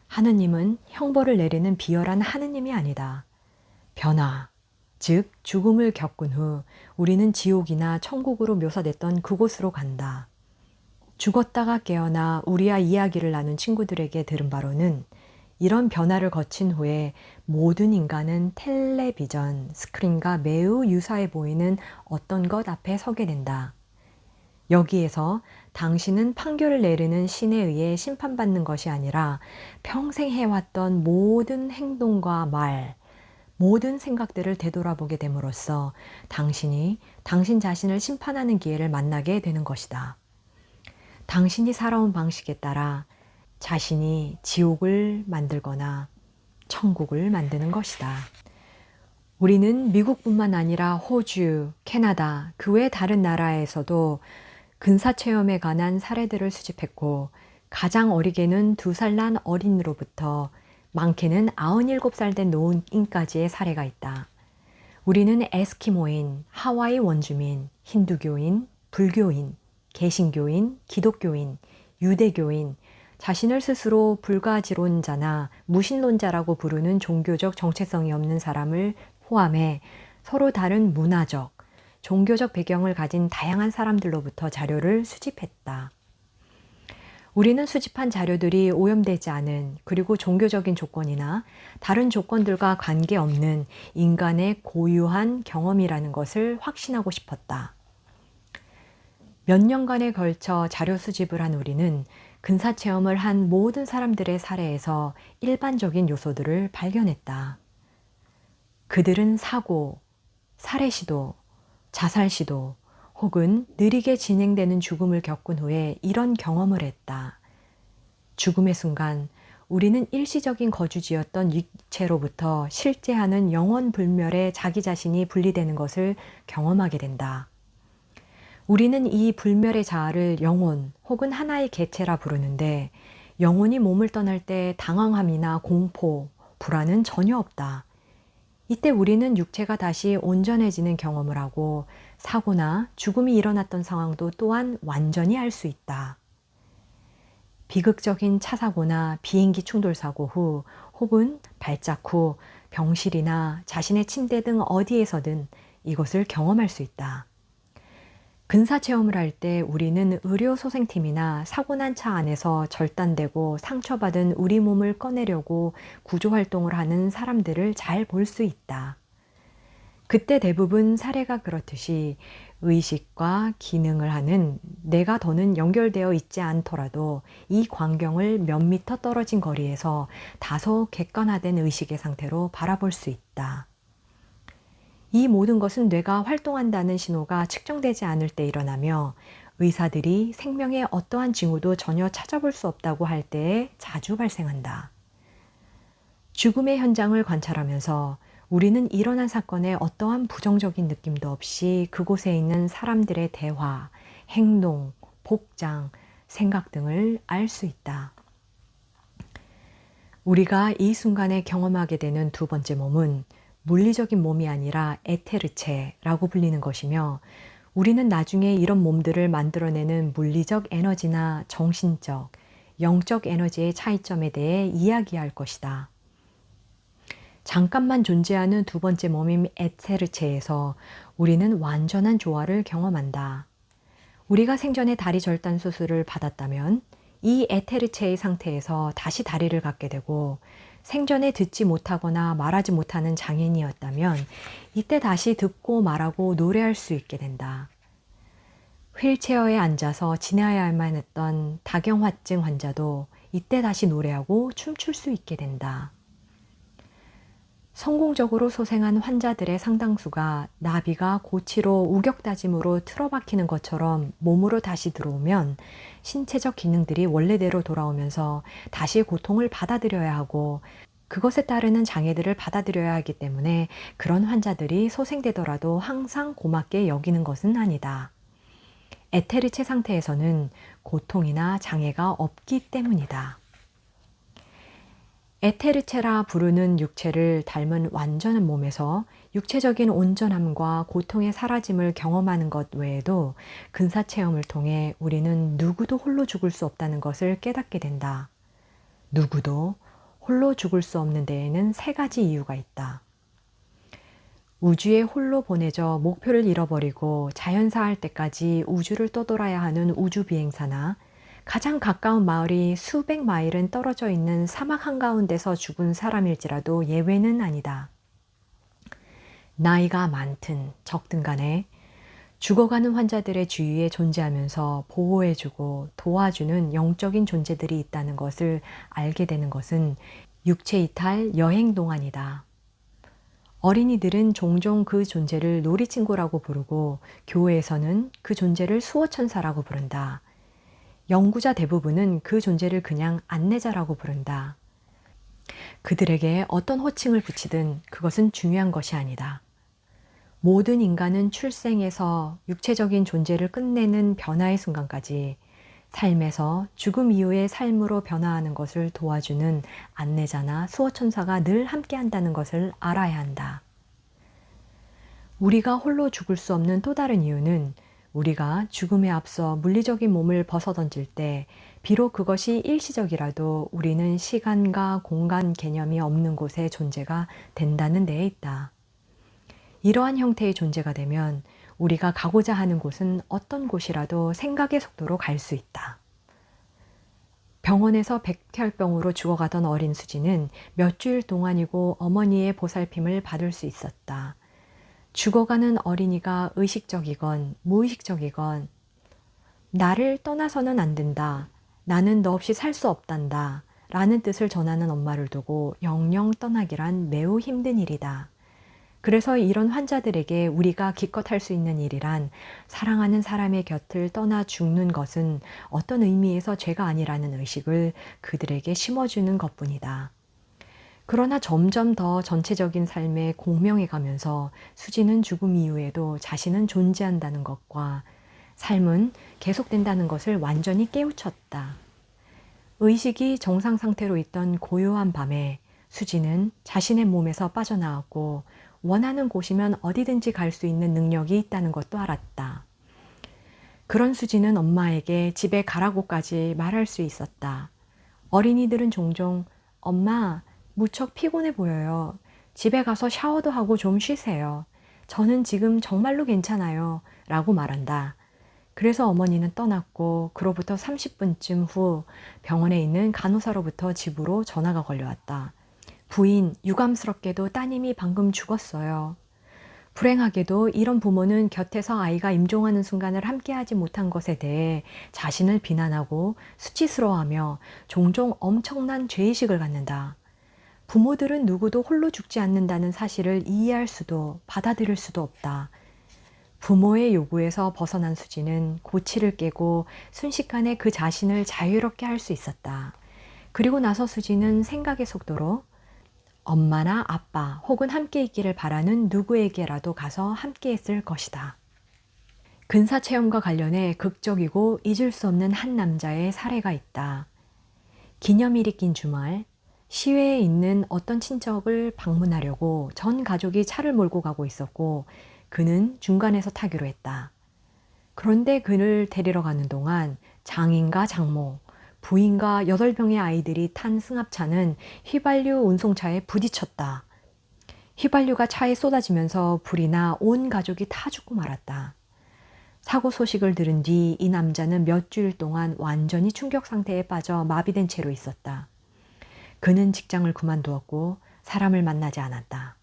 하느님은 형벌을 내리는 비열한 하느님이 아니다. 변화, 즉 죽음을 겪은 후 우리는 지옥이나 천국으로 묘사됐던 그곳으로 간다. 죽었다가 깨어나 우리와 이야기를 나눈 친구들에게 들은 바로는 이런 변화를 거친 후에 모든 인간은 텔레비전 스크린과 매우 유사해 보이는 어떤 것 앞에 서게 된다. 여기에서 당신은 판결을 내리는 신에 의해 심판받는 것이 아니라 평생 해왔던 모든 행동과 말, 모든 생각들을 되돌아보게 됨으로써 당신이 당신 자신을 심판하는 기회를 만나게 되는 것이다. 당신이 살아온 방식에 따라 자신이 지옥을 만들거나 천국을 만드는 것이다. 우리는 미국뿐만 아니라 호주, 캐나다, 그 외 다른 나라에서도 근사체험에 관한 사례들을 수집했고, 가장 어리게는 2살 난 어린이로부터 많게는 97살 된 노인까지의 사례가 있다. 우리는 에스키모인, 하와이 원주민, 힌두교인, 불교인, 개신교인, 기독교인, 유대교인, 자신을 스스로 불가지론자나 무신론자라고 부르는 종교적 정체성이 없는 사람을 포함해 서로 다른 문화적, 종교적 배경을 가진 다양한 사람들로부터 자료를 수집했다. 우리는 수집한 자료들이 오염되지 않은, 그리고 종교적인 조건이나 다른 조건들과 관계없는 인간의 고유한 경험이라는 것을 확신하고 싶었다. 몇 년간에 걸쳐 자료 수집을 한 우리는 근사체험을 한 모든 사람들의 사례에서 일반적인 요소들을 발견했다. 그들은 사고, 살해 시도, 자살 시도, 혹은 느리게 진행되는 죽음을 겪은 후에 이런 경험을 했다. 죽음의 순간 우리는 일시적인 거주지였던 육체로부터 실제하는 영원 불멸의 자기 자신이 분리되는 것을 경험하게 된다. 우리는 이 불멸의 자아를 영혼 혹은 하나의 개체라 부르는데, 영혼이 몸을 떠날 때 당황함이나 공포, 불안은 전혀 없다. 이때 우리는 육체가 다시 온전해지는 경험을 하고 사고나 죽음이 일어났던 상황도 또한 완전히 알 수 있다. 비극적인 차 사고나 비행기 충돌 사고 후 혹은 발작 후 병실이나 자신의 침대 등 어디에서든 이것을 경험할 수 있다. 근사체험을 할 때 우리는 의료소생팀이나 사고난 차 안에서 절단되고 상처받은 우리 몸을 꺼내려고 구조활동을 하는 사람들을 잘 볼 수 있다. 그때 대부분 사례가 그렇듯이 의식과 기능을 하는 내가 더는 연결되어 있지 않더라도 이 광경을 몇 미터 떨어진 거리에서 다소 객관화된 의식의 상태로 바라볼 수 있다. 이 모든 것은 뇌가 활동한다는 신호가 측정되지 않을 때 일어나며 의사들이 생명의 어떠한 징후도 전혀 찾아볼 수 없다고 할 때에 자주 발생한다. 죽음의 현장을 관찰하면서 우리는 일어난 사건에 어떠한 부정적인 느낌도 없이 그곳에 있는 사람들의 대화, 행동, 복장, 생각 등을 알 수 있다. 우리가 이 순간에 경험하게 되는 두 번째 몸은 물리적인 몸이 아니라 에테르체라고 불리는 것이며, 우리는 나중에 이런 몸들을 만들어내는 물리적 에너지나 정신적, 영적 에너지의 차이점에 대해 이야기할 것이다. 잠깐만 존재하는 두 번째 몸인 에테르체에서 우리는 완전한 조화를 경험한다. 우리가 생전에 다리 절단 수술을 받았다면 이 에테르체의 상태에서 다시 다리를 갖게 되고, 생전에 듣지 못하거나 말하지 못하는 장애인이었다면 이때 다시 듣고 말하고 노래할 수 있게 된다. 휠체어에 앉아서 지내야만 했던 다경화증 환자도 이때 다시 노래하고 춤출 수 있게 된다. 성공적으로 소생한 환자들의 상당수가 나비가 고치로 우격다짐으로 틀어박히는 것처럼 몸으로 다시 들어오면 신체적 기능들이 원래대로 돌아오면서 다시 고통을 받아들여야 하고 그것에 따르는 장애들을 받아들여야 하기 때문에 그런 환자들이 소생되더라도 항상 고맙게 여기는 것은 아니다. 에테르체 상태에서는 고통이나 장애가 없기 때문이다. 에테르체라 부르는 육체를 닮은 완전한 몸에서 육체적인 온전함과 고통의 사라짐을 경험하는 것 외에도 근사 체험을 통해 우리는 누구도 홀로 죽을 수 없다는 것을 깨닫게 된다. 누구도 홀로 죽을 수 없는 데에는 세 가지 이유가 있다. 우주에 홀로 보내져 목표를 잃어버리고 자연사할 때까지 우주를 떠돌아야 하는 우주 비행사나 가장 가까운 마을이 수백 마일은 떨어져 있는 사막 한가운데서 죽은 사람일지라도 예외는 아니다. 나이가 많든 적든 간에 죽어가는 환자들의 주위에 존재하면서 보호해주고 도와주는 영적인 존재들이 있다는 것을 알게 되는 것은 육체 이탈 여행 동안이다. 어린이들은 종종 그 존재를 놀이친구라고 부르고 교회에서는 그 존재를 수호천사라고 부른다. 연구자 대부분은 그 존재를 그냥 안내자라고 부른다. 그들에게 어떤 호칭을 붙이든 그것은 중요한 것이 아니다. 모든 인간은 출생에서 육체적인 존재를 끝내는 변화의 순간까지 삶에서 죽음 이후의 삶으로 변화하는 것을 도와주는 안내자나 수호천사가 늘 함께한다는 것을 알아야 한다. 우리가 홀로 죽을 수 없는 또 다른 이유는 우리가 죽음에 앞서 물리적인 몸을 벗어던질 때 비록 그것이 일시적이라도 우리는 시간과 공간 개념이 없는 곳의 존재가 된다는 데에 있다. 이러한 형태의 존재가 되면 우리가 가고자 하는 곳은 어떤 곳이라도 생각의 속도로 갈 수 있다. 병원에서 백혈병으로 죽어가던 어린 수지는 몇 주일 동안이고 어머니의 보살핌을 받을 수 있었다. 죽어가는 어린이가 의식적이건 무의식적이건 나를 떠나서는 안 된다. 나는 너 없이 살 수 없단다. 라는 뜻을 전하는 엄마를 두고 영영 떠나기란 매우 힘든 일이다. 그래서 이런 환자들에게 우리가 기껏 할 수 있는 일이란 사랑하는 사람의 곁을 떠나 죽는 것은 어떤 의미에서 죄가 아니라는 의식을 그들에게 심어주는 것뿐이다. 그러나 점점 더 전체적인 삶에 공명해 가면서 수지는 죽음 이후에도 자신은 존재한다는 것과 삶은 계속된다는 것을 완전히 깨우쳤다. 의식이 정상 상태로 있던 고요한 밤에 수지는 자신의 몸에서 빠져나왔고 원하는 곳이면 어디든지 갈 수 있는 능력이 있다는 것도 알았다. 그런 수지는 엄마에게 집에 가라고까지 말할 수 있었다. 어린이들은 종종 엄마, 무척 피곤해 보여요. 집에 가서 샤워도 하고 좀 쉬세요. 저는 지금 정말로 괜찮아요. 라고 말한다. 그래서 어머니는 떠났고 그로부터 30분쯤 후 병원에 있는 간호사로부터 집으로 전화가 걸려왔다. 부인, 유감스럽게도 따님이 방금 죽었어요. 불행하게도 이런 부모는 곁에서 아이가 임종하는 순간을 함께하지 못한 것에 대해 자신을 비난하고 수치스러워하며 종종 엄청난 죄의식을 갖는다. 부모들은 누구도 홀로 죽지 않는다는 사실을 이해할 수도 받아들일 수도 없다. 부모의 요구에서 벗어난 수지는 고치를 깨고 순식간에 그 자신을 자유롭게 할 수 있었다. 그리고 나서 수지는 생각의 속도로 엄마나 아빠 혹은 함께 있기를 바라는 누구에게라도 가서 함께 했을 것이다. 근사체험과 관련해 극적이고 잊을 수 없는 한 남자의 사례가 있다. 기념일이 낀 주말, 시외에 있는 어떤 친척을 방문하려고 전 가족이 차를 몰고 가고 있었고 그는 중간에서 타기로 했다. 그런데 그를 데리러 가는 동안 장인과 장모, 부인과 8명의 아이들이 탄 승합차는 휘발유 운송차에 부딪혔다. 휘발유가 차에 쏟아지면서 불이 나 온 가족이 타 죽고 말았다. 사고 소식을 들은 뒤 이 남자는 몇 주일 동안 완전히 충격 상태에 빠져 마비된 채로 있었다. 그는 직장을 그만두었고 사람을 만나지 않았다.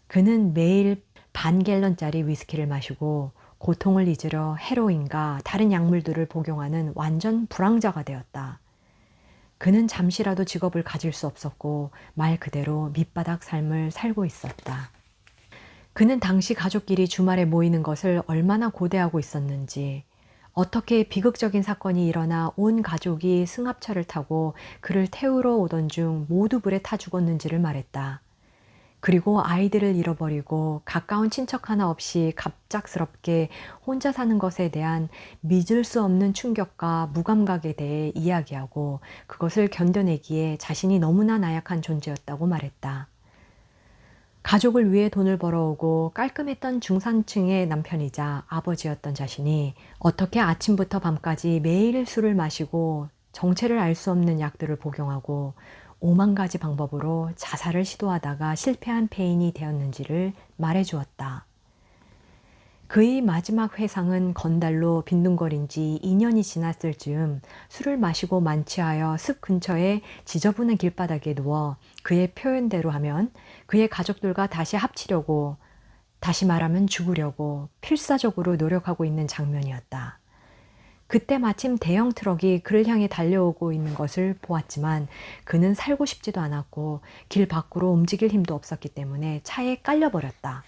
그는 매일 반 갤런짜리 위스키를 마시고 고통을 잊으려 헤로인과 다른 약물들을 복용하는 완전 불황자가 되었다. 그는 잠시라도 직업을 가질 수 없었고 말 그대로 밑바닥 삶을 살고 있었다. 그는 당시 가족끼리 주말에 모이는 것을 얼마나 고대하고 있었는지, 어떻게 비극적인 사건이 일어나 온 가족이 승합차를 타고 그를 태우러 오던 중 모두 불에 타 죽었는지를 말했다. 그리고 아이들을 잃어버리고 가까운 친척 하나 없이 갑작스럽게 혼자 사는 것에 대한 믿을 수 없는 충격과 무감각에 대해 이야기하고 그것을 견뎌내기에 자신이 너무나 나약한 존재였다고 말했다. 가족을 위해 돈을 벌어오고 깔끔했던 중산층의 남편이자 아버지였던 자신이 어떻게 아침부터 밤까지 매일 술을 마시고 정체를 알 수 없는 약들을 복용하고 5만 가지 방법으로 자살을 시도하다가 실패한 패인이 되었는지를 말해주었다. 그의 마지막 회상은 건달로 빈둥거린 지 2년이 지났을 즈음 술을 마시고 만취하여 습 근처의 지저분한 길바닥에 누워 그의 표현대로 하면 그의 가족들과 다시 합치려고, 다시 말하면 죽으려고 필사적으로 노력하고 있는 장면이었다. 그때 마침 대형 트럭이 그를 향해 달려오고 있는 것을 보았지만 그는 살고 싶지도 않았고 길 밖으로 움직일 힘도 없었기 때문에 차에 깔려버렸다.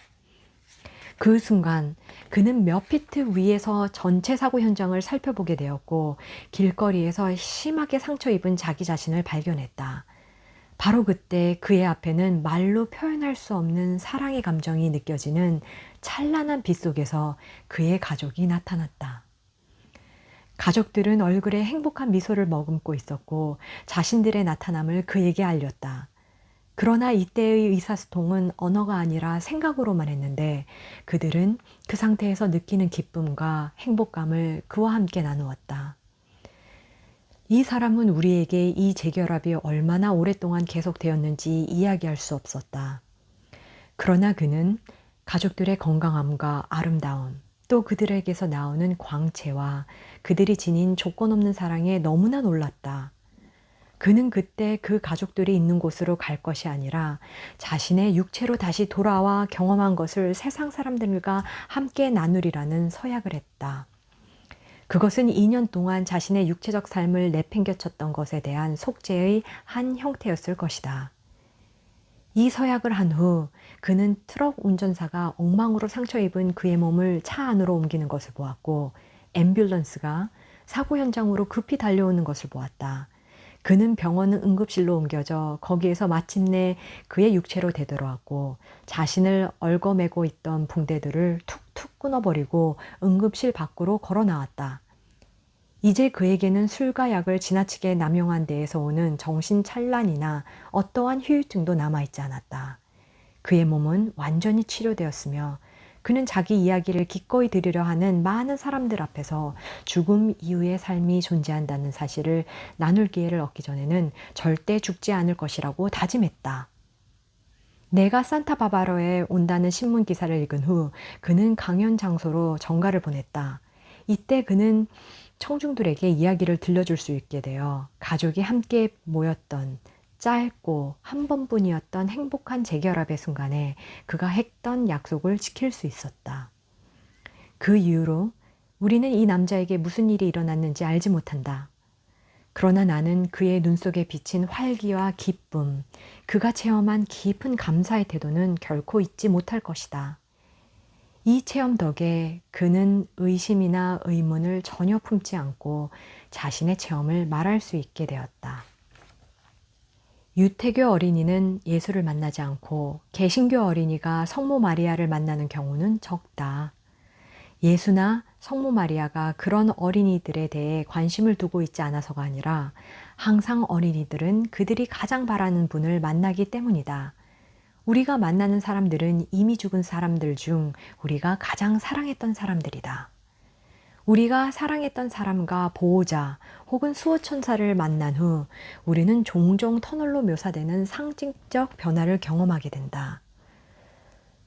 그 순간 그는 몇 피트 위에서 전체 사고 현장을 살펴보게 되었고 길거리에서 심하게 상처 입은 자기 자신을 발견했다. 바로 그때 그의 앞에는 말로 표현할 수 없는 사랑의 감정이 느껴지는 찬란한 빛 속에서 그의 가족이 나타났다. 가족들은 얼굴에 행복한 미소를 머금고 있었고 자신들의 나타남을 그에게 알렸다. 그러나 이때의 의사소통은 언어가 아니라 생각으로만 했는데 그들은 그 상태에서 느끼는 기쁨과 행복감을 그와 함께 나누었다. 이 사람은 우리에게 이 재결합이 얼마나 오랫동안 계속되었는지 이야기할 수 없었다. 그러나 그는 가족들의 건강함과 아름다움, 또 그들에게서 나오는 광채와 그들이 지닌 조건 없는 사랑에 너무나 놀랐다. 그는 그때 그 가족들이 있는 곳으로 갈 것이 아니라 자신의 육체로 다시 돌아와 경험한 것을 세상 사람들과 함께 나누리라는 서약을 했다. 그것은 2년 동안 자신의 육체적 삶을 내팽개쳤던 것에 대한 속죄의 한 형태였을 것이다. 이 서약을 한 후 그는 트럭 운전사가 엉망으로 상처 입은 그의 몸을 차 안으로 옮기는 것을 보았고 앰뷸런스가 사고 현장으로 급히 달려오는 것을 보았다. 그는 병원 응급실로 옮겨져 거기에서 마침내 그의 육체로 되돌아왔고 자신을 얽어매고 있던 붕대들을 툭툭 끊어버리고 응급실 밖으로 걸어 나왔다. 이제 그에게는 술과 약을 지나치게 남용한 데에서 오는 정신찬란이나 어떠한 후유증도 남아있지 않았다. 그의 몸은 완전히 치료되었으며 그는 자기 이야기를 기꺼이 들으려 하는 많은 사람들 앞에서 죽음 이후의 삶이 존재한다는 사실을 나눌 기회를 얻기 전에는 절대 죽지 않을 것이라고 다짐했다. 내가 산타바바라에 온다는 신문 기사를 읽은 후 그는 강연 장소로 전가를 보냈다. 이때 그는 청중들에게 이야기를 들려줄 수 있게 되어 가족이 함께 모였던 짧고 한 번뿐이었던 행복한 재결합의 순간에 그가 했던 약속을 지킬 수 있었다. 그 이후로 우리는 이 남자에게 무슨 일이 일어났는지 알지 못한다. 그러나 나는 그의 눈 속에 비친 활기와 기쁨, 그가 체험한 깊은 감사의 태도는 결코 잊지 못할 것이다. 이 체험 덕에 그는 의심이나 의문을 전혀 품지 않고 자신의 체험을 말할 수 있게 되었다. 유태교 어린이는 예수를 만나지 않고 개신교 어린이가 성모 마리아를 만나는 경우는 적다. 예수나 성모 마리아가 그런 어린이들에 대해 관심을 두고 있지 않아서가 아니라 항상 어린이들은 그들이 가장 바라는 분을 만나기 때문이다. 우리가 만나는 사람들은 이미 죽은 사람들 중 우리가 가장 사랑했던 사람들이다. 우리가 사랑했던 사람과 보호자 혹은 수호천사를 만난 후 우리는 종종 터널로 묘사되는 상징적 변화를 경험하게 된다.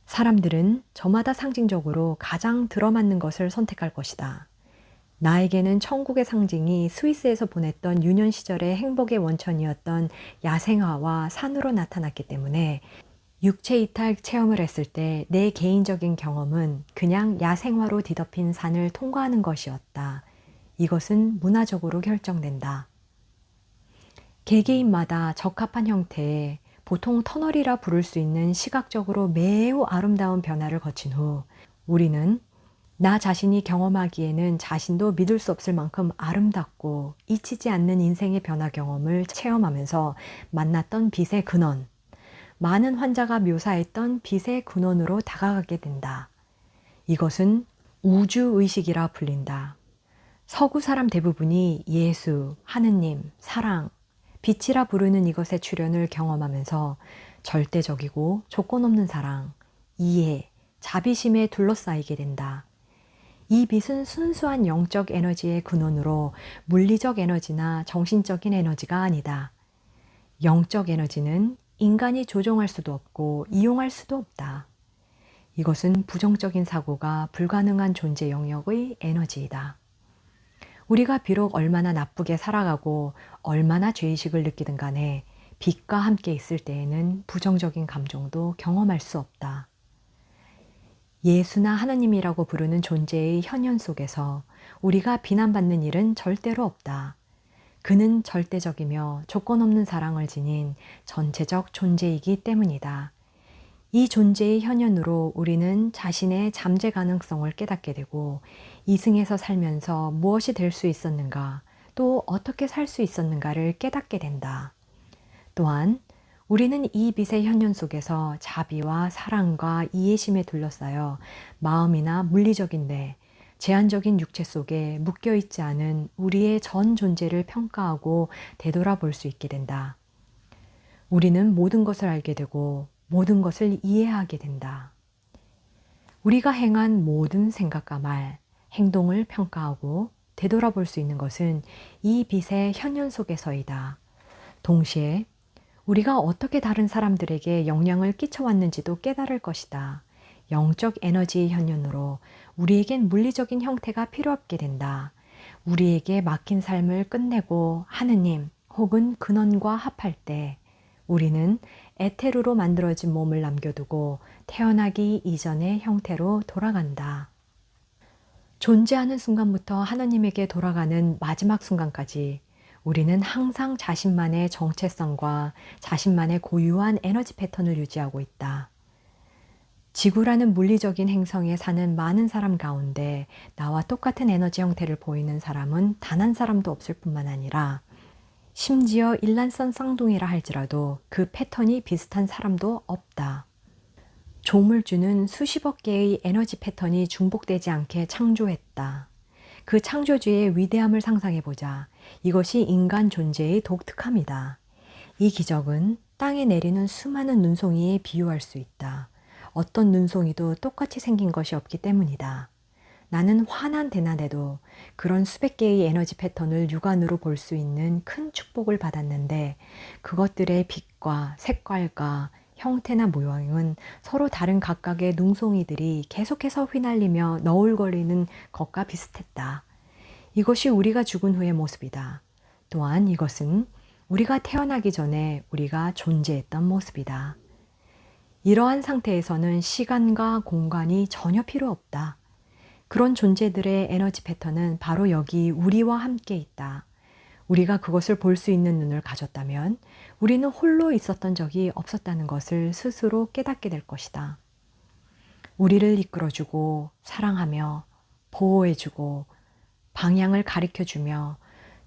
사람들은 저마다 상징적으로 가장 들어맞는 것을 선택할 것이다. 나에게는 천국의 상징이 스위스에서 보냈던 유년 시절의 행복의 원천이었던 야생화와 산으로 나타났기 때문에 육체 이탈 체험을 했을 때 내 개인적인 경험은 그냥 야생화로 뒤덮인 산을 통과하는 것이었다. 이것은 문화적으로 결정된다. 개개인마다 적합한 형태의 보통 터널이라 부를 수 있는 시각적으로 매우 아름다운 변화를 거친 후 우리는 나 자신이 경험하기에는 자신도 믿을 수 없을 만큼 아름답고 잊히지 않는 인생의 변화 경험을 체험하면서 만났던 빛의 근원, 많은 환자가 묘사했던 빛의 근원으로 다가가게 된다. 이것은 우주의식이라 불린다. 서구 사람 대부분이 예수, 하느님, 사랑, 빛이라 부르는 이것의 출현을 경험하면서 절대적이고 조건 없는 사랑, 이해, 자비심에 둘러싸이게 된다. 이 빛은 순수한 영적 에너지의 근원으로 물리적 에너지나 정신적인 에너지가 아니다. 영적 에너지는 인간이 조종할 수도 없고 이용할 수도 없다. 이것은 부정적인 사고가 불가능한 존재 영역의 에너지이다. 우리가 비록 얼마나 나쁘게 살아가고 얼마나 죄의식을 느끼든 간에 빛과 함께 있을 때에는 부정적인 감정도 경험할 수 없다. 예수나 하나님이라고 부르는 존재의 현현 속에서 우리가 비난받는 일은 절대로 없다. 그는 절대적이며 조건 없는 사랑을 지닌 전체적 존재이기 때문이다. 이 존재의 현현으로 우리는 자신의 잠재 가능성을 깨닫게 되고 이승에서 살면서 무엇이 될 수 있었는가, 또 어떻게 살 수 있었는가를 깨닫게 된다. 또한 우리는 이 빛의 현현 속에서 자비와 사랑과 이해심에 둘러싸여 마음이나 물리적인 뇌, 제한적인 육체 속에 묶여있지 않은 우리의 전 존재를 평가하고 되돌아볼 수 있게 된다. 우리는 모든 것을 알게 되고 모든 것을 이해하게 된다. 우리가 행한 모든 생각과 말, 행동을 평가하고 되돌아볼 수 있는 것은 이 빛의 현현 속에서이다. 동시에 우리가 어떻게 다른 사람들에게 영향을 끼쳐왔는지도 깨달을 것이다. 영적 에너지의 현현으로 우리에겐 물리적인 형태가 필요 없게 된다. 우리에게 맡긴 삶을 끝내고 하느님 혹은 근원과 합할 때 우리는 에테르로 만들어진 몸을 남겨두고 태어나기 이전의 형태로 돌아간다. 존재하는 순간부터 하나님에게 돌아가는 마지막 순간까지 우리는 항상 자신만의 정체성과 자신만의 고유한 에너지 패턴을 유지하고 있다. 지구라는 물리적인 행성에 사는 많은 사람 가운데 나와 똑같은 에너지 형태를 보이는 사람은 단 한 사람도 없을 뿐만 아니라 심지어 일란성 쌍둥이라 할지라도 그 패턴이 비슷한 사람도 없다. 조물주는 수십억 개의 에너지 패턴이 중복되지 않게 창조했다. 그 창조주의 위대함을 상상해보자. 이것이 인간 존재의 독특함이다. 이 기적은 땅에 내리는 수많은 눈송이에 비유할 수 있다. 어떤 눈송이도 똑같이 생긴 것이 없기 때문이다. 나는 환한 대낮에도 그런 수백 개의 에너지 패턴을 육안으로 볼 수 있는 큰 축복을 받았는데 그것들의 빛과 색깔과 형태나 모양은 서로 다른 각각의 눈송이들이 계속해서 휘날리며 너울거리는 것과 비슷했다. 이것이 우리가 죽은 후의 모습이다. 또한 이것은 우리가 태어나기 전에 우리가 존재했던 모습이다. 이러한 상태에서는 시간과 공간이 전혀 필요 없다. 그런 존재들의 에너지 패턴은 바로 여기 우리와 함께 있다. 우리가 그것을 볼 수 있는 눈을 가졌다면 우리는 홀로 있었던 적이 없었다는 것을 스스로 깨닫게 될 것이다. 우리를 이끌어주고 사랑하며 보호해주고 방향을 가리켜주며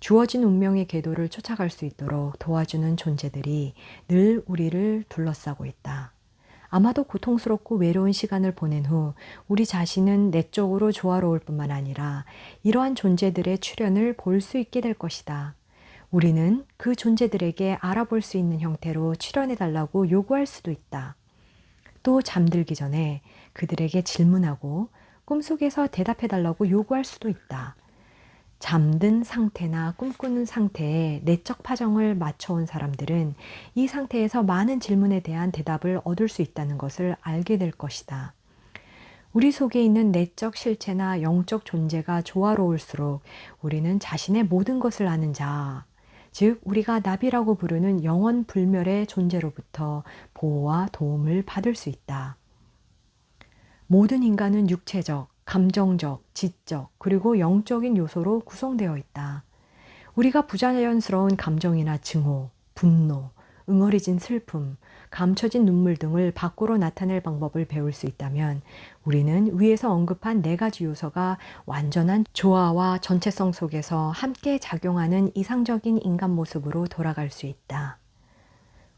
주어진 운명의 궤도를 쫓아갈 수 있도록 도와주는 존재들이 늘 우리를 둘러싸고 있다. 아마도 고통스럽고 외로운 시간을 보낸 후 우리 자신은 내적으로 조화로울 뿐만 아니라 이러한 존재들의 출현을 볼 수 있게 될 것이다. 우리는 그 존재들에게 알아볼 수 있는 형태로 출현해달라고 요구할 수도 있다. 또 잠들기 전에 그들에게 질문하고 꿈속에서 대답해달라고 요구할 수도 있다. 잠든 상태나 꿈꾸는 상태에 내적 파정을 맞춰온 사람들은 이 상태에서 많은 질문에 대한 대답을 얻을 수 있다는 것을 알게 될 것이다. 우리 속에 있는 내적 실체나 영적 존재가 조화로울수록 우리는 자신의 모든 것을 아는 자, 즉 우리가 나비라고 부르는 영원 불멸의 존재로부터 보호와 도움을 받을 수 있다. 모든 인간은 육체적, 감정적, 지적, 그리고 영적인 요소로 구성되어 있다. 우리가 부자연스러운 감정이나 증오, 분노, 응어리진 슬픔, 감춰진 눈물 등을 밖으로 나타낼 방법을 배울 수 있다면 우리는 위에서 언급한 네 가지 요소가 완전한 조화와 전체성 속에서 함께 작용하는 이상적인 인간 모습으로 돌아갈 수 있다.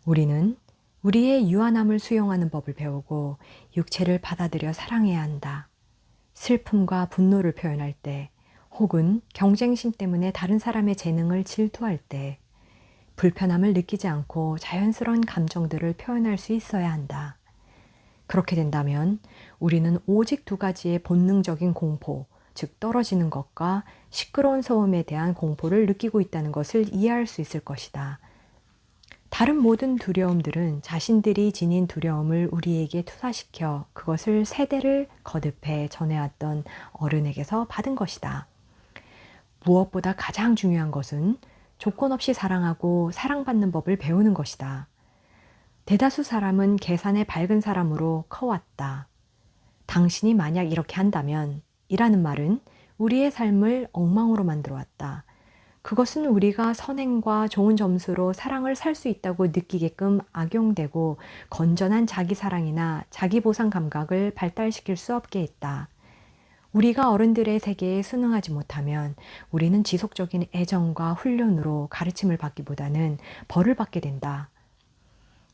우리는 우리의 유한함을 수용하는 법을 배우고 육체를 받아들여 사랑해야 한다. 슬픔과 분노를 표현할 때, 혹은 경쟁심 때문에 다른 사람의 재능을 질투할 때, 불편함을 느끼지 않고 자연스러운 감정들을 표현할 수 있어야 한다. 그렇게 된다면 우리는 오직 두 가지의 본능적인 공포, 즉 떨어지는 것과 시끄러운 소음에 대한 공포를 느끼고 있다는 것을 이해할 수 있을 것이다. 다른 모든 두려움들은 자신들이 지닌 두려움을 우리에게 투사시켜 그것을 세대를 거듭해 전해왔던 어른에게서 받은 것이다. 무엇보다 가장 중요한 것은 조건 없이 사랑하고 사랑받는 법을 배우는 것이다. 대다수 사람은 계산의 밝은 사람으로 커왔다. 당신이 만약 이렇게 한다면 이라는 말은 우리의 삶을 엉망으로 만들어 왔다. 그것은 우리가 선행과 좋은 점수로 사랑을 살 수 있다고 느끼게끔 악용되고 건전한 자기 사랑이나 자기 보상 감각을 발달시킬 수 없게 했다. 우리가 어른들의 세계에 순응하지 못하면 우리는 지속적인 애정과 훈련으로 가르침을 받기보다는 벌을 받게 된다.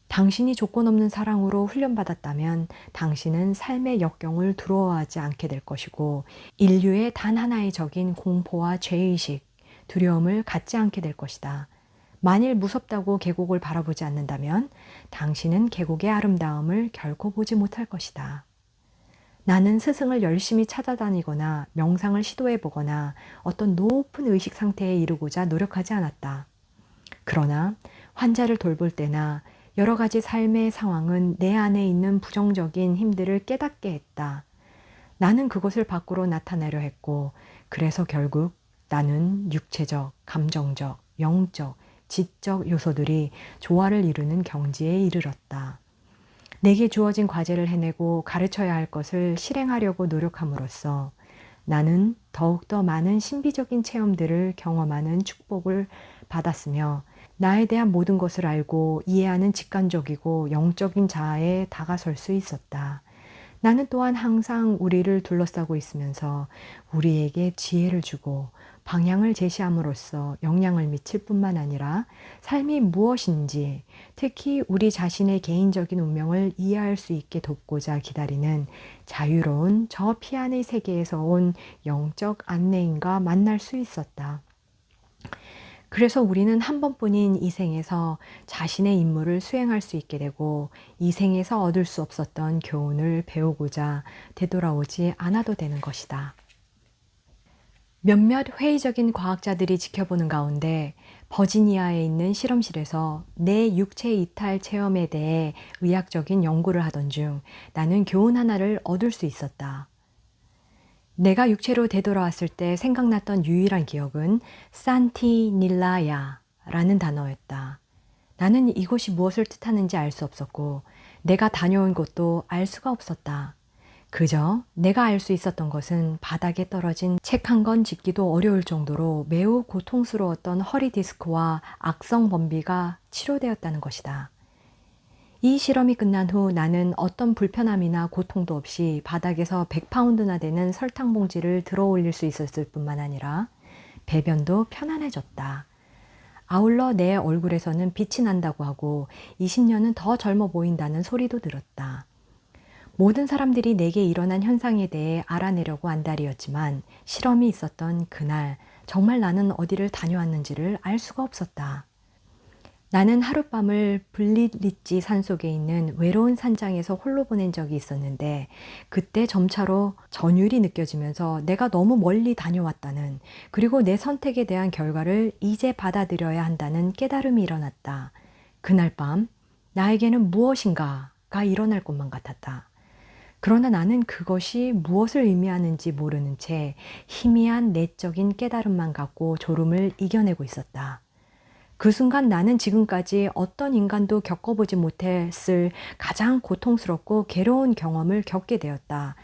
당신이 조건 없는 사랑으로 훈련받았다면 당신은 삶의 역경을 두려워하지 않게 될 것이고 인류의 단 하나의 적인 공포와 죄의식, 두려움을 갖지 않게 될 것이다. 만일 무섭다고 계곡을 바라보지 않는다면 당신은 계곡의 아름다움을 결코 보지 못할 것이다. 나는 스승을 열심히 찾아다니거나 명상을 시도해보거나 어떤 높은 의식 상태에 이르고자 노력하지 않았다. 그러나 환자를 돌볼 때나 여러 가지 삶의 상황은 내 안에 있는 부정적인 힘들을 깨닫게 했다. 나는 그것을 밖으로 나타내려 했고, 그래서 결국 나는 육체적, 감정적, 영적, 지적 요소들이 조화를 이루는 경지에 이르렀다. 내게 주어진 과제를 해내고 가르쳐야 할 것을 실행하려고 노력함으로써 나는 더욱더 많은 신비적인 체험들을 경험하는 축복을 받았으며 나에 대한 모든 것을 알고 이해하는 직관적이고 영적인 자아에 다가설 수 있었다. 나는 또한 항상 우리를 둘러싸고 있으면서 우리에게 지혜를 주고 방향을 제시함으로써 영향을 미칠 뿐만 아니라 삶이 무엇인지, 특히 우리 자신의 개인적인 운명을 이해할 수 있게 돕고자 기다리는 자유로운 저 피안의 세계에서 온 영적 안내인과 만날 수 있었다. 그래서 우리는 한 번뿐인 이 생에서 자신의 임무를 수행할 수 있게 되고 이 생에서 얻을 수 없었던 교훈을 배우고자 되돌아오지 않아도 되는 것이다. 몇몇 회의적인 과학자들이 지켜보는 가운데 버지니아에 있는 실험실에서 내 육체 이탈 체험에 대해 의학적인 연구를 하던 중 나는 교훈 하나를 얻을 수 있었다. 내가 육체로 되돌아왔을 때 생각났던 유일한 기억은 산티닐라야라는 단어였다. 나는 이곳이 무엇을 뜻하는지 알 수 없었고 내가 다녀온 곳도 알 수가 없었다. 그저 내가 알 수 있었던 것은 바닥에 떨어진 책 한 권 짚기도 어려울 정도로 매우 고통스러웠던 허리 디스크와 악성 범비가 치료되었다는 것이다. 이 실험이 끝난 후 나는 어떤 불편함이나 고통도 없이 바닥에서 100파운드나 되는 설탕 봉지를 들어 올릴 수 있었을 뿐만 아니라 배변도 편안해졌다. 아울러 내 얼굴에서는 빛이 난다고 하고 20년은 더 젊어 보인다는 소리도 들었다. 모든 사람들이 내게 일어난 현상에 대해 알아내려고 안달이었지만 실험이 있었던 그날 정말 나는 어디를 다녀왔는지를 알 수가 없었다. 나는 하룻밤을 블리리치 산속에 있는 외로운 산장에서 홀로 보낸 적이 있었는데 그때 점차로 전율이 느껴지면서 내가 너무 멀리 다녀왔다는, 그리고 내 선택에 대한 결과를 이제 받아들여야 한다는 깨달음이 일어났다. 그날 밤 나에게는 무엇인가가 일어날 것만 같았다. 그러나 나는 그것이 무엇을 의미하는지 모르는 채 희미한 내적인 깨달음만 갖고 졸음을 이겨내고 있었다. 그 순간 나는 지금까지 어떤 인간도 겪어보지 못했을 가장 고통스럽고 괴로운 경험을 겪게 되었다.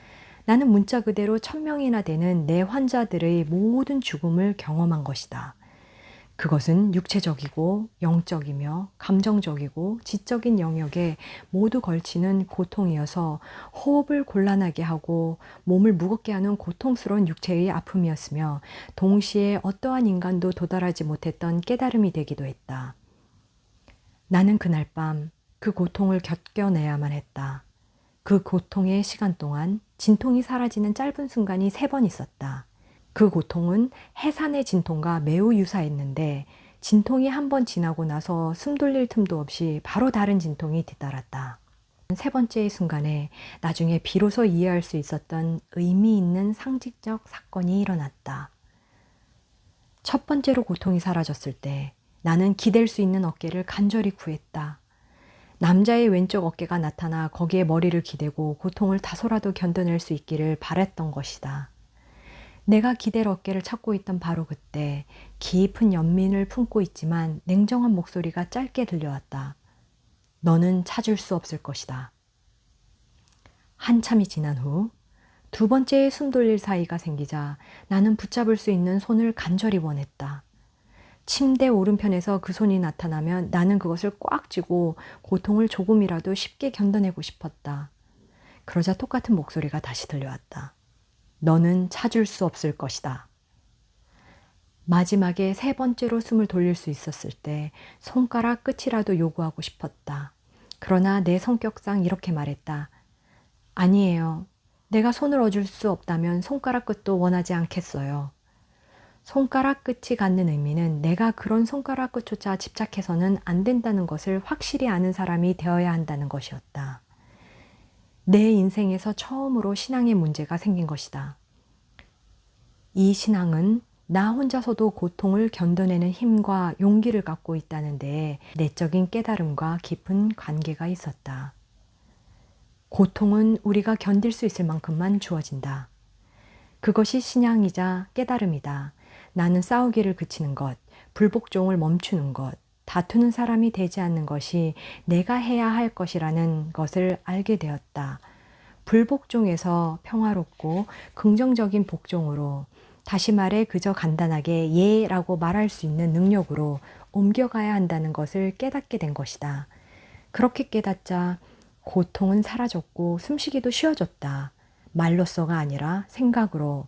나는 문자 그대로 1000명이나 되는 내 환자들의 모든 죽음을 경험한 것이다. 그것은 육체적이고 영적이며 감정적이고 지적인 영역에 모두 걸치는 고통이어서 호흡을 곤란하게 하고 몸을 무겁게 하는 고통스러운 육체의 아픔이었으며 동시에 어떠한 인간도 도달하지 못했던 깨달음이 되기도 했다. 나는 그날 밤 그 고통을 겪어내야만 했다. 그 고통의 시간 동안 진통이 사라지는 짧은 순간이 3번 있었다. 그 고통은 해산의 진통과 매우 유사했는데 진통이 한 번 지나고 나서 숨 돌릴 틈도 없이 바로 다른 진통이 뒤따랐다. 3번째의 순간에 나중에 비로소 이해할 수 있었던 의미 있는 상징적 사건이 일어났다. 첫 번째로 고통이 사라졌을 때 나는 기댈 수 있는 어깨를 간절히 구했다. 남자의 왼쪽 어깨가 나타나 거기에 머리를 기대고 고통을 다소라도 견뎌낼 수 있기를 바랬던 것이다. 내가 기댈 어깨를 찾고 있던 바로 그때 깊은 연민을 품고 있지만 냉정한 목소리가 짧게 들려왔다. 너는 찾을 수 없을 것이다. 한참이 지난 후 2번째의 숨 돌릴 사이가 생기자 나는 붙잡을 수 있는 손을 간절히 원했다. 침대 오른편에서 그 손이 나타나면 나는 그것을 꽉 쥐고 고통을 조금이라도 쉽게 견뎌내고 싶었다. 그러자 똑같은 목소리가 다시 들려왔다. 너는 찾을 수 없을 것이다. 마지막에 3번째로 숨을 돌릴 수 있었을 때 손가락 끝이라도 요구하고 싶었다. 그러나 내 성격상 이렇게 말했다. 아니에요. 내가 손을 얻을 수 없다면 손가락 끝도 원하지 않겠어요. 손가락 끝이 갖는 의미는 내가 그런 손가락 끝조차 집착해서는 안 된다는 것을 확실히 아는 사람이 되어야 한다는 것이었다. 내 인생에서 처음으로 신앙의 문제가 생긴 것이다. 이 신앙은 나 혼자서도 고통을 견뎌내는 힘과 용기를 갖고 있다는 데에 내적인 깨달음과 깊은 관계가 있었다. 고통은 우리가 견딜 수 있을 만큼만 주어진다. 그것이 신앙이자 깨달음이다. 나는 싸우기를 그치는 것, 불복종을 멈추는 것, 다투는 사람이 되지 않는 것이 내가 해야 할 것이라는 것을 알게 되었다. 불복종에서 평화롭고 긍정적인 복종으로, 다시 말해 그저 간단하게 예라고 말할 수 있는 능력으로 옮겨가야 한다는 것을 깨닫게 된 것이다. 그렇게 깨닫자 고통은 사라졌고 숨쉬기도 쉬워졌다. 말로써가 아니라 생각으로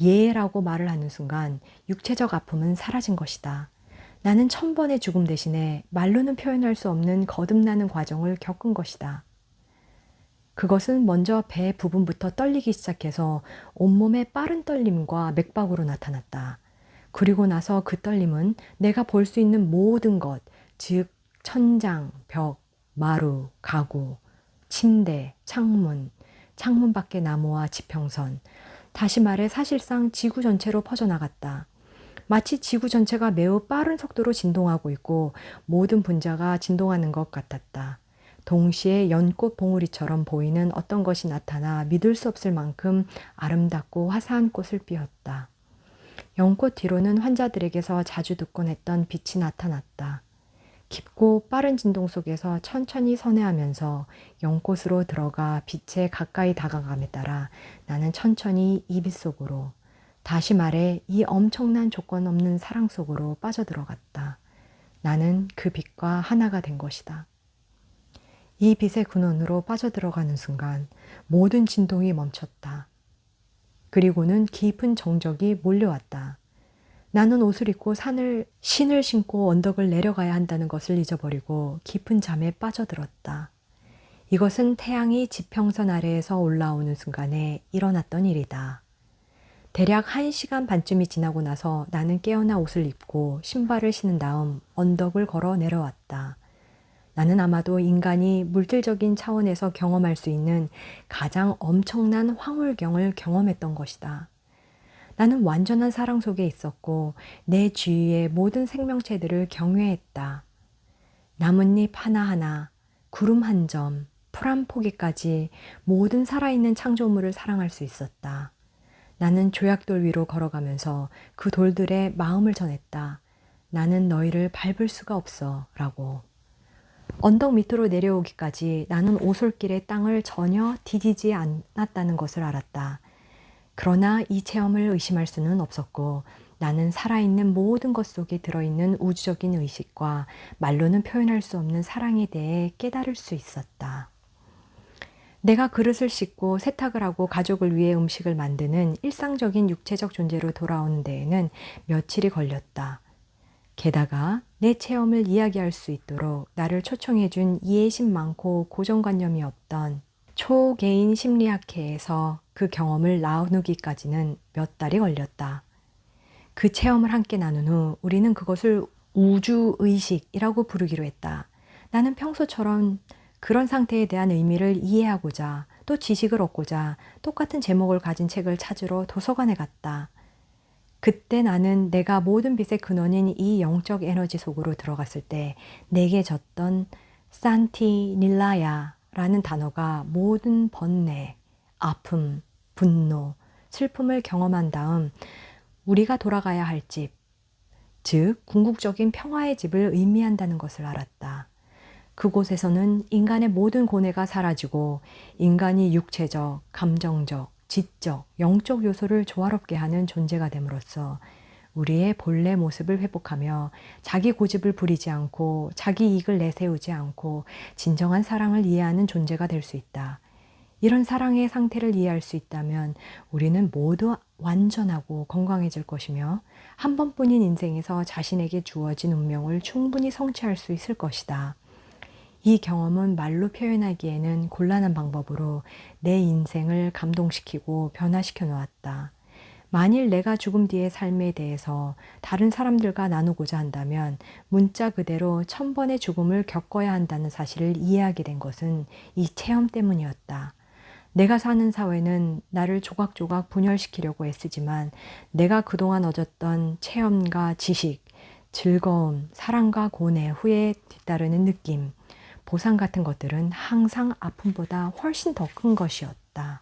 예라고 말을 하는 순간 육체적 아픔은 사라진 것이다. 나는 1000번의 죽음 대신에 말로는 표현할 수 없는 거듭나는 과정을 겪은 것이다. 그것은 먼저 배 부분부터 떨리기 시작해서 온몸의 빠른 떨림과 맥박으로 나타났다. 그리고 나서 그 떨림은 내가 볼 수 있는 모든 것, 즉 천장, 벽, 마루, 가구, 침대, 창문, 창문 밖의 나무와 지평선, 다시 말해 사실상 지구 전체로 퍼져나갔다. 마치 지구 전체가 매우 빠른 속도로 진동하고 있고 모든 분자가 진동하는 것 같았다. 동시에 연꽃 봉우리처럼 보이는 어떤 것이 나타나 믿을 수 없을 만큼 아름답고 화사한 꽃을 피웠다. 연꽃 뒤로는 환자들에게서 자주 듣곤 했던 빛이 나타났다. 깊고 빠른 진동 속에서 천천히 선회하면서 연꽃으로 들어가 빛에 가까이 다가감에 따라 나는 천천히 이 빛 속으로, 다시 말해 이 엄청난 조건 없는 사랑 속으로 빠져들어갔다. 나는 그 빛과 하나가 된 것이다. 이 빛의 근원으로 빠져들어가는 순간 모든 진동이 멈췄다. 그리고는 깊은 정적이 몰려왔다. 나는 옷을 입고 신을 신고 언덕을 내려가야 한다는 것을 잊어버리고 깊은 잠에 빠져들었다. 이것은 태양이 지평선 아래에서 올라오는 순간에 일어났던 일이다. 대략 1시간 반쯤이 지나고 나서 나는 깨어나 옷을 입고 신발을 신은 다음 언덕을 걸어 내려왔다. 나는 아마도 인간이 물질적인 차원에서 경험할 수 있는 가장 엄청난 황홀경을 경험했던 것이다. 나는 완전한 사랑 속에 있었고 내 주위의 모든 생명체들을 경외했다. 나뭇잎 하나하나, 구름 한 점, 풀 한 포기까지 모든 살아있는 창조물을 사랑할 수 있었다. 나는 조약돌 위로 걸어가면서 그 돌들의 마음을 전했다. 나는 너희를 밟을 수가 없어 라고. 언덕 밑으로 내려오기까지 나는 오솔길의 땅을 전혀 디디지 않았다는 것을 알았다. 그러나 이 체험을 의심할 수는 없었고 나는 살아있는 모든 것 속에 들어있는 우주적인 의식과 말로는 표현할 수 없는 사랑에 대해 깨달을 수 있었다. 내가 그릇을 씻고 세탁을 하고 가족을 위해 음식을 만드는 일상적인 육체적 존재로 돌아오는 데에는 며칠이 걸렸다. 게다가 내 체험을 이야기할 수 있도록 나를 초청해준 이해심 많고 고정관념이 없던 초개인 심리학회에서 그 경험을 나누기까지는 몇 달이 걸렸다. 그 체험을 함께 나눈 후 우리는 그것을 우주의식이라고 부르기로 했다. 나는 평소처럼 그런 상태에 대한 의미를 이해하고자 또 지식을 얻고자 똑같은 제목을 가진 책을 찾으러 도서관에 갔다. 그때 나는 내가 모든 빛의 근원인 이 영적 에너지 속으로 들어갔을 때 내게 졌던 산티닐라야라는 단어가 모든 번뇌, 아픔, 분노, 슬픔을 경험한 다음 우리가 돌아가야 할 집, 즉 궁극적인 평화의 집을 의미한다는 것을 알았다. 그곳에서는 인간의 모든 고뇌가 사라지고 인간이 육체적, 감정적, 지적, 영적 요소를 조화롭게 하는 존재가 됨으로써 우리의 본래 모습을 회복하며 자기 고집을 부리지 않고 자기 이익을 내세우지 않고 진정한 사랑을 이해하는 존재가 될 수 있다. 이런 사랑의 상태를 이해할 수 있다면 우리는 모두 완전하고 건강해질 것이며 한 번뿐인 인생에서 자신에게 주어진 운명을 충분히 성취할 수 있을 것이다. 이 경험은 말로 표현하기에는 곤란한 방법으로 내 인생을 감동시키고 변화시켜 놓았다. 만일 내가 죽음 뒤의 삶에 대해서 다른 사람들과 나누고자 한다면 문자 그대로 1000번의 죽음을 겪어야 한다는 사실을 이해하게 된 것은 이 체험 때문이었다. 내가 사는 사회는 나를 조각조각 분열시키려고 애쓰지만 내가 그동안 얻었던 체험과 지식, 즐거움, 사랑과 고뇌 후에 뒤따르는 느낌, 보상 같은 것들은 항상 아픔보다 훨씬 더 큰 것이었다.